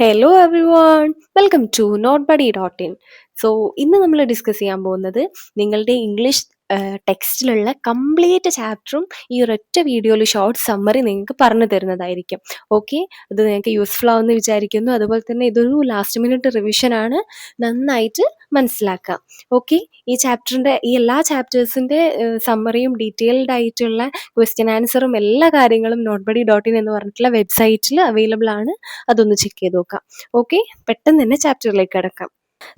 Hello everyone, welcome to നോട്ട്ബഡി.in. So ഇന്ന് നമ്മൾ ഡിസ്കസ് ചെയ്യാൻ പോകുന്നത് നിങ്ങളുടെ ഇംഗ്ലീഷ് ടെക്സ്റ്റിലുള്ള കംപ്ലീറ്റ് ചാപ്റ്ററും ഈ ഒരൊറ്റ വീഡിയോയിൽ ഷോർട്ട് സമ്മറി നിങ്ങൾക്ക് പറഞ്ഞു തരുന്നതായിരിക്കും. ഓക്കെ, ഇത് നിങ്ങൾക്ക് യൂസ്ഫുൾ ആവുമെന്ന് വിചാരിക്കുന്നു. അതുപോലെ തന്നെ ഇതൊരു ലാസ്റ്റ് മിനിറ്റ് റിവിഷനാണ്, നന്നായിട്ട് മനസ്സിലാക്കുക. ഓക്കെ, ഈ എല്ലാ ചാപ്റ്റേഴ്സിൻ്റെ സമ്മറിയും ഡീറ്റെയിൽഡ് ആയിട്ടുള്ള ക്വസ്റ്റ്യൻ ആൻസറും എല്ലാ കാര്യങ്ങളും നോട്ട്ബഡി.in എന്ന് പറഞ്ഞിട്ടുള്ള വെബ്സൈറ്റിൽ അവൈലബിൾ ആണ്. അതൊന്ന് ചെക്ക് ചെയ്ത് നോക്കാം. ഓക്കെ, പെട്ടെന്ന് തന്നെ ചാപ്റ്ററിലേക്ക് കിടക്കാം.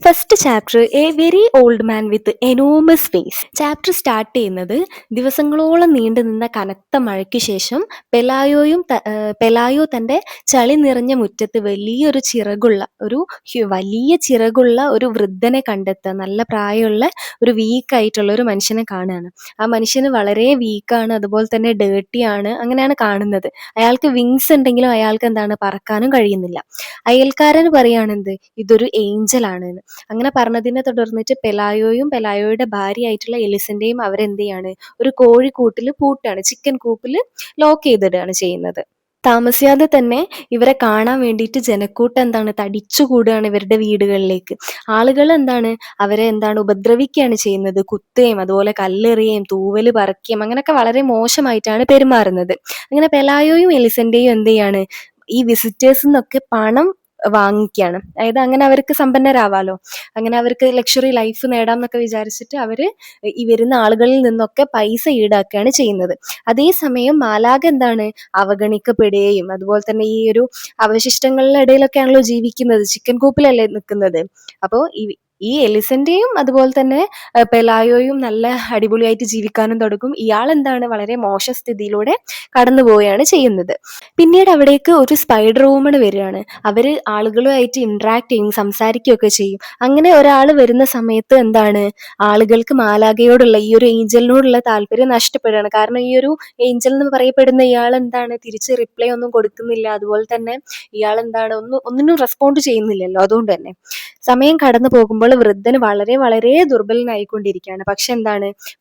First chapter a very old man with enormous face. Chapter start ചെയ്യുന്നത് ദിവസങ്ങളോളം നീണ്ടു നിന്ന കനത്ത മഴയ്ക്ക് ശേഷം പെലായോ തൻ്റെ ചളി നിറഞ്ഞ മുറ്റത്ത് വലിയ ചിറകുള്ള ഒരു വൃദ്ധനെ കണ്ടെത്തുക. നല്ല പ്രായമുള്ള ഒരു വീക്കായിട്ടുള്ള ഒരു മനുഷ്യനെ കാണുകയാണ്. ആ മനുഷ്യന് വളരെ വീക്കാണ്, അതുപോലെ തന്നെ ഡേർട്ടിയാണ്. അങ്ങനെയാണ് കാണുന്നത്. അയാൾക്ക് വിങ്സ് ഉണ്ടെങ്കിലും അയാൾക്ക് പറക്കാനും കഴിയുന്നില്ല. അയൽക്കാരന് പറയുകയാണെന്ത്, ഇതൊരു ഏഞ്ചൽ ആണ്. അങ്ങനെ പറഞ്ഞതിനെ തുടർന്നിട്ട് പെലായോയുടെ ഭാര്യയായിട്ടുള്ള എലിസന്റെയും അവരെന്ത് ചെയ്യാണ്, ഒരു കോഴിക്കൂട്ടിൽ പൂട്ടാണ്, ചിക്കൻ കൂപ്പിൽ ലോക്ക് ചെയ്തിടുകയാണ് ചെയ്യുന്നത്. താമസിയാതെ തന്നെ ഇവരെ കാണാൻ വേണ്ടിയിട്ട് ജനക്കൂട്ടം തടിച്ചുകൂടുകയാണ് ഇവരുടെ വീടുകളിലേക്ക്. ആളുകൾ അവരെ ഉപദ്രവിക്കുകയാണ് ചെയ്യുന്നത്. കുത്തുകയും അതുപോലെ കല്ലെറിയുകയും തൂവല് പറക്കുകയും അങ്ങനെയൊക്കെ വളരെ മോശമായിട്ടാണ് പെരുമാറുന്നത്. അങ്ങനെ പെലായോയും എലിസന്റെയും എന്ത് ചെയ്യാണ്, ഈ വിസിറ്റേഴ്സിൽ നിന്നൊക്കെ പണം വാങ്ങിക്കുകയാണ്. അതായത് അങ്ങനെ അവർക്ക് സമ്പന്നരാവാലോ, അങ്ങനെ അവർക്ക് ലക്ഷറി ലൈഫ് നേടാം എന്നൊക്കെ വിചാരിച്ചിട്ട് അവര് ഈ വരുന്ന ആളുകളിൽ നിന്നൊക്കെ പൈസ ഈടാക്കുകയാണ് ചെയ്യുന്നത്. അതേസമയം മാലാഖ അവഗണിക്കപ്പെടുകയും അതുപോലെ തന്നെ ഈ ഒരു അവശിഷ്ടങ്ങളുടെ ഇടയിലൊക്കെയാണല്ലോ ജീവിക്കുന്നത്, ചിക്കൻ കൂപ്പിലല്ലേ നിൽക്കുന്നത്. അപ്പോൾ ഈ എലിസന്റെയും അതുപോലെ തന്നെ പെലായോയും നല്ല അടിപൊളിയായിട്ട് ജീവിക്കാനും തുടങ്ങും. ഇയാൾ വളരെ മോശ സ്ഥിതിയിലൂടെ കടന്നു പോവുകയാണ് ചെയ്യുന്നത്. പിന്നീട് അവിടേക്ക് ഒരു സ്പൈഡർ വുമൺ വരികയാണ്. അവര് ആളുകളുമായിട്ട് ഇന്ററാക്ട് ചെയ്യും, സംസാരിക്കുകയൊക്കെ ചെയ്യും. അങ്ങനെ ഒരാൾ വരുന്ന സമയത്ത് ആളുകൾക്ക് മാലാഖയോടുള്ള ഈ ഒരു ഏഞ്ചലിനോടുള്ള താല്പര്യം നഷ്ടപ്പെടുകയാണ്. കാരണം ഈ ഒരു ഏഞ്ചൽ എന്ന് പറയപ്പെടുന്ന ഇയാൾ തിരിച്ച് റിപ്ലൈ ഒന്നും കൊടുക്കുന്നില്ല. അതുപോലെ തന്നെ ഇയാൾ ഒന്നിനും റെസ്പോണ്ട് ചെയ്യുന്നില്ലല്ലോ. അതുകൊണ്ട് തന്നെ സമയം കടന്നു പോകുമ്പോൾ വൃദ്ധന് വളരെ വളരെ ദുർബലനായിക്കൊണ്ടിരിക്കുകയാണ്. പക്ഷെ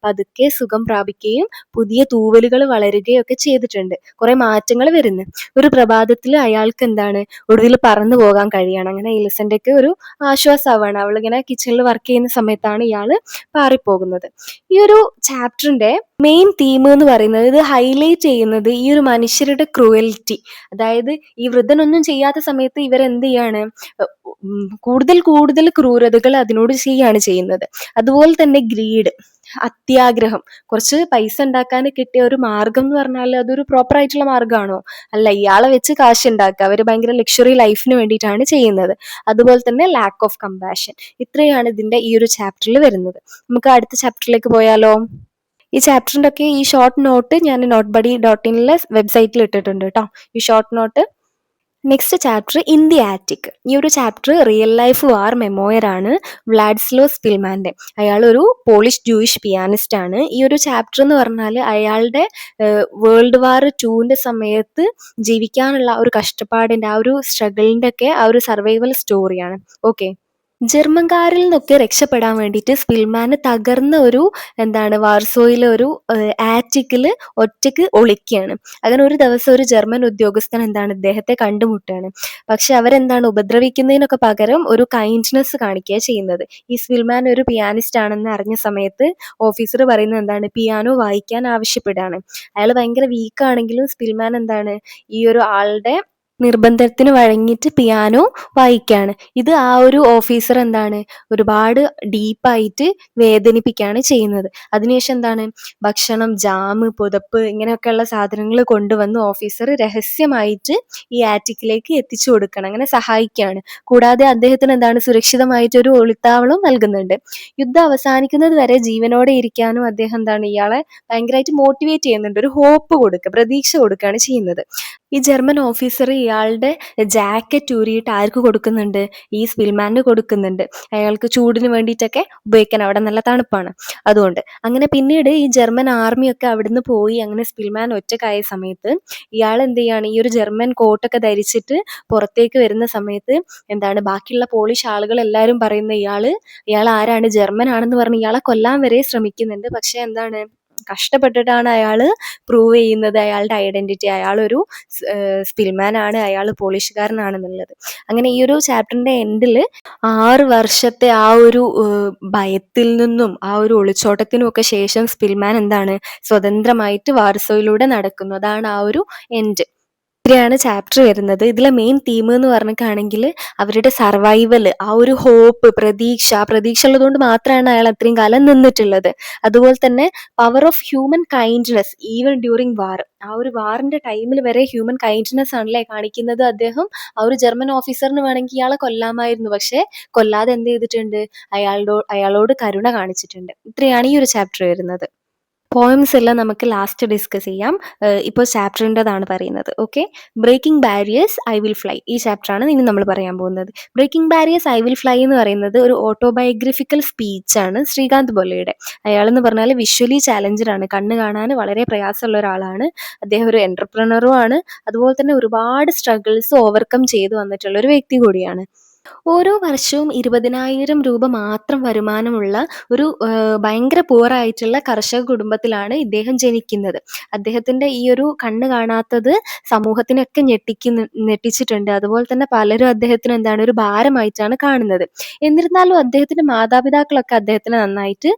പതുക്കെ സുഖം പ്രാപിക്കുകയും പുതിയ തൂവലുകൾ വളരുകയും ഒക്കെ ചെയ്തിട്ടുണ്ട്. കുറെ മാറ്റങ്ങൾ വരുന്നു. ഒരു പ്രഭാതത്തിൽ അയാൾക്ക് ഒടുവിൽ പറന്നു പോകാൻ കഴിയാണ്. അങ്ങനെ എലിസന്റെക്ക് ഒരു ആശ്വാസമാവാണ്. അവളിങ്ങനെ കിച്ചണിൽ വർക്ക് ചെയ്യുന്ന സമയത്താണ് ഇയാള് പാറിപ്പോകുന്നത്. ഈ ഒരു ചാപ്റ്ററിന്റെ മെയിൻ തീം എന്ന് പറയുന്നത്, ഇത് ഹൈലൈറ്റ് ചെയ്യുന്നത് ഈ ഒരു മനുഷ്യരുടെ ക്രൂവൽറ്റി. അതായത് ഈ വൃദ്ധനൊന്നും ചെയ്യാത്ത സമയത്ത് ഇവരെന്ത് ചെയ്യാണ്, കൂടുതൽ കൂടുതൽ ക്രൂരതകൾ അതിനോട് ചെയ്യാണ് ചെയ്യുന്നത്. അതുപോലെ തന്നെ ഗ്രീഡ്, അത്യാഗ്രഹം. കുറച്ച് പൈസ ഉണ്ടാക്കാൻ കിട്ടിയ ഒരു മാർഗം എന്ന് പറഞ്ഞാൽ അതൊരു പ്രോപ്പർ ആയിട്ടുള്ള മാർഗ്ഗമാണോ? അല്ല, ഇയാളെ വെച്ച് കാശ് ഉണ്ടാക്കുക. അവർ ഭയങ്കര ലക്ഷറി ലൈഫിന് വേണ്ടിയിട്ടാണ് ചെയ്യുന്നത്. അതുപോലെ തന്നെ ലാക്ക് ഓഫ് കമ്പാഷൻ. ഇത്രയാണ് ഇതിന്റെ ഈ ഒരു ചാപ്റ്ററിൽ വരുന്നത്. നമുക്ക് അടുത്ത ചാപ്റ്ററിലേക്ക് പോയാലോ? ഈ ചാപ്റ്ററിന്റെ ഒക്കെ ഈ ഷോർട്ട് നോട്ട് ഞാൻ നോട്ട്ബഡി.in വെബ്സൈറ്റിൽ ഇട്ടിട്ടുണ്ട് കേട്ടോ, ഈ short note. Next chapter in the attic. ഈ ഒരു ചാപ്റ്റർ റിയൽ ലൈഫ് വാർ മെമ്മോയർ ആണ്, വ്ളാഡിസ്ലോ സ്പിൽമാന്റെ. അയാൾ ഒരു പോളിഷ് ജൂയിഷ് പിയാനിസ്റ്റ് ആണ്. ഈ ഒരു ചാപ്റ്റർ എന്ന് പറഞ്ഞാൽ അയാളുടെ വേൾഡ് വാർ 2 സമയത്ത് ജീവിക്കാനുള്ള ഒരു കഷ്ടപ്പാടിന്റെ, ആ ഒരു സ്ട്രഗിളിന്റെ ഒക്കെ ആ ഒരു സർവൈവൽ സ്റ്റോറിയാണ്. ഓക്കെ, ജർമ്മൻകാരിൽ നിന്നൊക്കെ രക്ഷപ്പെടാൻ വേണ്ടിയിട്ട് സ്പിൽമാന് തകർന്ന ഒരു വാർസോയിലെ ഒരു ആറ്റിക്കില് ഒറ്റയ്ക്ക് ഒളിക്കുകയാണ്. അങ്ങനെ ഒരു ദിവസം ഒരു ജർമ്മൻ ഉദ്യോഗസ്ഥൻ ഇദ്ദേഹത്തെ കണ്ടുമുട്ടുകയാണ്. പക്ഷെ ഉപദ്രവിക്കുന്നതിനൊക്കെ പകരം ഒരു കൈൻഡ്നെസ് കാണിക്കുക ചെയ്യുന്നത്. ഈ സ്പിൽമാൻ ഒരു പിയാനിസ്റ്റ് ആണെന്ന് അറിഞ്ഞ സമയത്ത് ഓഫീസർ പറയുന്നത് പിയാനോ വായിക്കാൻ ആവശ്യപ്പെടുകയാണ്. അയാൾ ഭയങ്കര വീക്കാണെങ്കിലും സ്പിൽമാൻ ഈ ഒരു ആളുടെ നിർബന്ധത്തിന് വഴങ്ങിയിട്ട് പിയാനോ വായിക്കാണ്. ഇത് ആ ഒരു ഓഫീസർ ഒരുപാട് ഡീപ്പായിട്ട് വേദനിപ്പിക്കുകയാണ് ചെയ്യുന്നത്. അതിനുശേഷം ഭക്ഷണം, ജാം, പുതപ്പ് ഇങ്ങനെയൊക്കെയുള്ള സാധനങ്ങൾ കൊണ്ടുവന്ന് ഓഫീസർ രഹസ്യമായിട്ട് ഈ ആറ്റിക്കിലേക്ക് എത്തിച്ചു കൊടുക്കണം, അങ്ങനെ സഹായിക്കുകയാണ്. കൂടാതെ അദ്ദേഹത്തിന് സുരക്ഷിതമായിട്ടൊരു ഒളിത്താവളം നൽകുന്നുണ്ട്. യുദ്ധം അവസാനിക്കുന്നത് വരെ ജീവനോടെ ഇരിക്കാനും അദ്ദേഹം ഇയാളെ ഭയങ്കരമായിട്ട് മോട്ടിവേറ്റ് ചെയ്യുന്നുണ്ട്, ഒരു ഹോപ്പ് കൊടുക്കുക, പ്രതീക്ഷ കൊടുക്കുകയാണ് ചെയ്യുന്നത്. ഈ ജർമ്മൻ ഓഫീസർ ഇയാളുടെ ജാക്കറ്റ് ഊരിയിട്ട് ആർക്ക് കൊടുക്കുന്നുണ്ട്? ഈ സ്പിൽമാന് കൊടുക്കുന്നുണ്ട്. അയാൾക്ക് ചൂടിന് വേണ്ടിയിട്ടൊക്കെ ഉപയോഗിക്കാൻ, അവിടെ നല്ല തണുപ്പാണ് അതുകൊണ്ട്. അങ്ങനെ പിന്നീട് ഈ ജർമ്മൻ ആർമിയൊക്കെ അവിടുന്ന് പോയി അങ്ങനെ സ്പിൽമാൻ ഒറ്റക്കായ സമയത്ത് ഇയാൾ എന്ത് ചെയ്യാണ്, ഈ ഒരു ജർമ്മൻ കോട്ടൊക്കെ ധരിച്ചിട്ട് പുറത്തേക്ക് വരുന്ന സമയത്ത് ബാക്കിയുള്ള പോളിഷ് ആളുകൾ എല്ലാവരും പറയുന്ന ഇയാൾ ആരാണ്, ജർമ്മൻ ആണെന്ന് പറഞ്ഞ് ഇയാളെ കൊല്ലാൻ വരെ ശ്രമിക്കുന്നുണ്ട്. പക്ഷെ കഷ്ടപ്പെട്ടിട്ടാണ് അയാൾ പ്രൂവ് ചെയ്യുന്നത് അയാളുടെ ഐഡന്റിറ്റി. അയാളൊരു സ്പിൽമാൻ ആണ്, അയാൾ പോളിഷുകാരനാണെന്നുള്ളത്. അങ്ങനെ ഈ ഒരു ചാപ്റ്ററിന്റെ എൻഡിൽ 6 വർഷത്തെ ആ ഒരു ഭയത്തിൽ നിന്നും ആ ഒരു ഒളിച്ചോട്ടത്തിനും ഒക്കെ ശേഷം സ്പിൽമാൻ എന്താണ് സ്വതന്ത്രമായിട്ട് വാർസോയിലൂടെ നടക്കുന്നു. അതാണ് ആ ഒരു എൻഡ്. ഇത്രയാണ് ചാപ്റ്റർ വരുന്നത്. ഇതിലെ മെയിൻ തീം എന്ന് പറഞ്ഞിട്ടാണെങ്കിൽ അവരുടെ സർവൈവൽ, ആ ഒരു ഹോപ്പ്, പ്രതീക്ഷ ഉള്ളതുകൊണ്ട് മാത്രമാണ് അയാൾ അത്രയും കാലം നിന്നിട്ടുള്ളത്. അതുപോലെ തന്നെ power of human kindness even during war. ആ ഒരു വാറിന്റെ ടൈമിൽ വരെ ഹ്യൂമൻ കൈൻഡ്നെസ് ആണല്ലേ കാണിക്കുന്നത്. അദ്ദേഹം ആ ഒരു ജർമ്മൻ ഓഫീസറിന് വേണമെങ്കിൽ ഇയാളെ കൊല്ലാമായിരുന്നു, പക്ഷെ കൊല്ലാതെ എന്ത് ചെയ്തിട്ടുണ്ട്, അയാളോട് കരുണ കാണിച്ചിട്ടുണ്ട്. ഇത്രയാണ് ഈ ഒരു ചാപ്റ്റർ വരുന്നത്. പോയംസ് എല്ലാം നമുക്ക് ലാസ്റ്റ് ഡിസ്കസ് ചെയ്യാം. ഇപ്പോൾ ചാപ്റ്ററിൻ്റെതാണ് പറയുന്നത്. Okay, breaking barriers I will fly, ഈ ചാപ്റ്ററാണ് ഇനി നമ്മൾ പറയാൻ പോകുന്നത്. Breaking barriers I will fly എന്ന് പറയുന്നത് ഒരു ഓട്ടോബയോഗ്രഫിക്കൽ സ്പീച്ചാണ് ശ്രീകാന്ത് ബൊല്ലയുടെ. അയാളെന്ന് പറഞ്ഞാൽ വിഷ്വലി ചാലഞ്ചഡ് ആണ്, കണ്ണ് കാണാൻ വളരെ പ്രയാസമുള്ള ഒരാളാണ്. അദ്ദേഹം ഒരു എന്റർപ്രണറും ആണ്. അതുപോലെ തന്നെ ഒരുപാട് സ്ട്രഗിൾസ് ഓവർകം ചെയ്തു വന്നിട്ടുള്ള ഒരു വ്യക്തി കൂടിയാണ്. ഓരോ വർഷവും 20,000 രൂപ മാത്രം വരുമാനമുള്ള ഒരു ഭയങ്കര പുവറായിട്ടുള്ള കർഷക കുടുംബത്തിലാണ് ഇദ്ദേഹം ജനിക്കുന്നത്. അദ്ദേഹത്തിന്റെ ഈ ഒരു കണ്ണ് കാണാത്തത് സമൂഹത്തിനൊക്കെ ഞെട്ടിച്ചിട്ടുണ്ട്. അതുപോലെ തന്നെ പലരും അദ്ദേഹത്തിന് എന്താണ് ഒരു ഭാരമായിട്ടാണ് കാണുന്നത്. എന്നിരുന്നാലും അദ്ദേഹത്തിന്റെ മാതാപിതാക്കളൊക്കെ അദ്ദേഹത്തിനെ നന്നായിട്ട്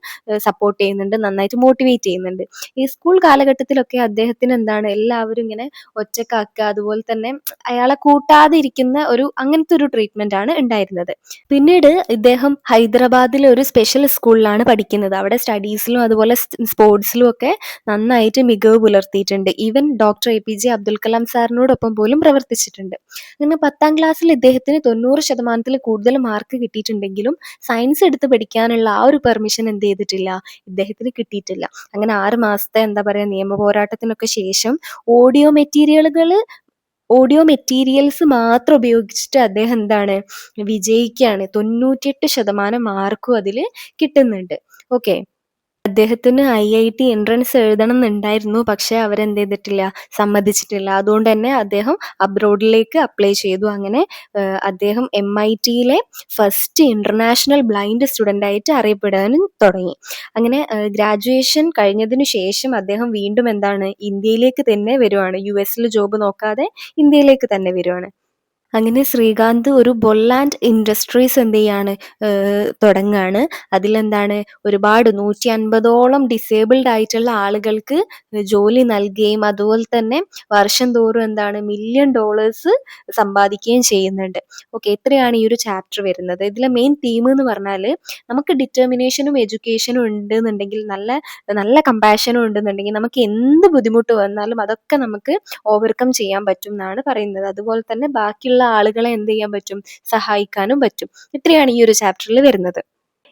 സപ്പോർട്ട് ചെയ്യുന്നുണ്ട്, നന്നായിട്ട് മോട്ടിവേറ്റ് ചെയ്യുന്നുണ്ട്. ഈ സ്കൂൾ കാലഘട്ടത്തിലൊക്കെ അദ്ദേഹത്തിന് എന്താണ് എല്ലാവരും ഇങ്ങനെ ഒറ്റക്കാക്കുക, അതുപോലെ തന്നെ അയാളെ കൂട്ടാതെ ഇരിക്കുന്ന അങ്ങനത്തെ ഒരു ട്രീറ്റ്മെന്റ് ആണ് ഉണ്ടായിരുന്നത്. പിന്നീട് ഇദ്ദേഹം ഹൈദരാബാദിലെ ഒരു സ്പെഷ്യൽ സ്കൂളിലാണ് പഠിക്കുന്നത്. അവിടെ സ്റ്റഡീസിലും അതുപോലെ സ്പോർട്സിലും ഒക്കെ നന്നായിട്ട് മികവ് പുലർത്തിയിട്ടുണ്ട്. Even doctor APJ Abdul Kalam സാറിനോടൊപ്പം പോലും പ്രവർത്തിച്ചിട്ടുണ്ട്. അങ്ങനെ 10ാം ക്ലാസ്സിൽ ഇദ്ദേഹത്തിന് 90% കൂടുതൽ മാർക്ക് കിട്ടിയിട്ടുണ്ടെങ്കിലും സയൻസ് എടുത്ത് പഠിക്കാനുള്ള ആ ഒരു പെർമിഷൻ എന്ത് ചെയ്തിട്ടില്ല, ഇദ്ദേഹത്തിന് കിട്ടിയിട്ടില്ല. അങ്ങനെ 6 മാസത്തെ എന്താ പറയുക നിയമ പോരാട്ടത്തിനൊക്കെ ശേഷം ഓഡിയോ മെറ്റീരിയൽസ് മാത്രം ഉപയോഗിച്ചിട്ട് അദ്ദേഹം എന്താണ് വിജയിക്കുകയാണ്. 98% മാർക്കും അതിൽ കിട്ടുന്നുണ്ട്. ഓക്കെ, അദ്ദേഹത്തിന് IIT എൻട്രൻസ് എഴുതണം എന്നുണ്ടായിരുന്നു, പക്ഷെ അവരെന്ത് ചെയ്തിട്ടില്ല, സമ്മതിച്ചിട്ടില്ല. അതുകൊണ്ട് തന്നെ അദ്ദേഹം അബ്രോഡിലേക്ക് അപ്ലൈ ചെയ്തു. അങ്ങനെ അദ്ദേഹം MITയിലെ ഫസ്റ്റ് ഇന്റർനാഷണൽ ബ്ലൈൻഡ് സ്റ്റുഡൻ്റ് ആയിട്ട് അറിയപ്പെടാനും തുടങ്ങി. അങ്ങനെ ഗ്രാജുവേഷൻ കഴിഞ്ഞതിന് ശേഷം അദ്ദേഹം വീണ്ടും എന്താണ് ഇന്ത്യയിലേക്ക് തന്നെ വരുവാണ്. US ജോബ് നോക്കാതെ ഇന്ത്യയിലേക്ക് തന്നെ വരുവാണ്. അങ്ങനെ ശ്രീകാന്ത് ഒരു ബൊല്ലാൻഡ് ഇൻഡസ്ട്രീസ് എന്ത് ചെയ്യാണ് തുടങ്ങാണ്. അതിലെന്താണ് ഒരുപാട് 150ഓളം ഡിസേബിൾഡ് ആയിട്ടുള്ള ആളുകൾക്ക് ജോലി നൽകുകയും അതുപോലെ തന്നെ വർഷം തോറും എന്താണ് $1 million സമ്പാദിക്കുകയും ചെയ്യുന്നുണ്ട്. ഓക്കെ, ഇത്രയാണ് ഈ ഒരു ചാപ്റ്റർ വരുന്നത്. ഇതിലെ മെയിൻ തീം എന്ന് പറഞ്ഞാൽ നമുക്ക് ഡിറ്റർമിനേഷനും എഡ്യൂക്കേഷനും ഉണ്ടെന്നുണ്ടെങ്കിൽ, നല്ല കമ്പാഷനും ഉണ്ടെന്നുണ്ടെങ്കിൽ നമുക്ക് എന്ത് ബുദ്ധിമുട്ട് വന്നാലും അതൊക്കെ നമുക്ക് ഓവർകം ചെയ്യാൻ പറ്റും എന്നാണ് പറയുന്നത്. അതുപോലെ തന്നെ ബാക്കിയുള്ള ആളുകളെ എന്ത് ചെയ്യാൻ പറ്റും, സഹായിക്കാനും പറ്റും. ഇത്രയാണ് ഈ ഒരു ചാപ്റ്ററിൽ വരുന്നത്.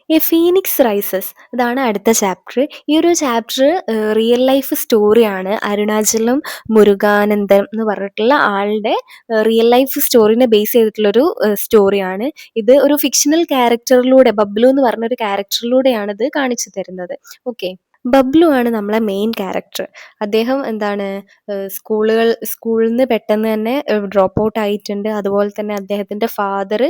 എ ഫീനിക്സ് റൈസസ്, ഇതാണ് അടുത്ത ചാപ്റ്റർ. ഈ ഒരു ചാപ്റ്റർ റിയൽ ലൈഫ് സ്റ്റോറിയാണ്. അരുണാചലം മുരുകാനന്ദൻ എന്ന് പറഞ്ഞിട്ടുള്ള ആളുടെ റിയൽ ലൈഫ് സ്റ്റോറിനെ ബേസ് ചെയ്തിട്ടുള്ളൊരു സ്റ്റോറിയാണ്. ഇത് ഒരു ഫിക്ഷണൽ ക്യാരക്ടറിലൂടെ, ബബ്ലു എന്ന് പറഞ്ഞൊരു ക്യാരക്ടറിലൂടെയാണ് ഇത് കാണിച്ചു തരുന്നത്. ഓക്കെ, ബബ്ലു ആണ് നമ്മളെ മെയിൻ ക്യാരക്ടർ. അദ്ദേഹം എന്താണ് സ്കൂളിൽ നിന്ന് പെട്ടെന്ന് തന്നെ ഡ്രോപ്പ് ഔട്ട് ആയിട്ടുണ്ട്. അതുപോലെ തന്നെ അദ്ദേഹത്തിന്റെ ഫാദർ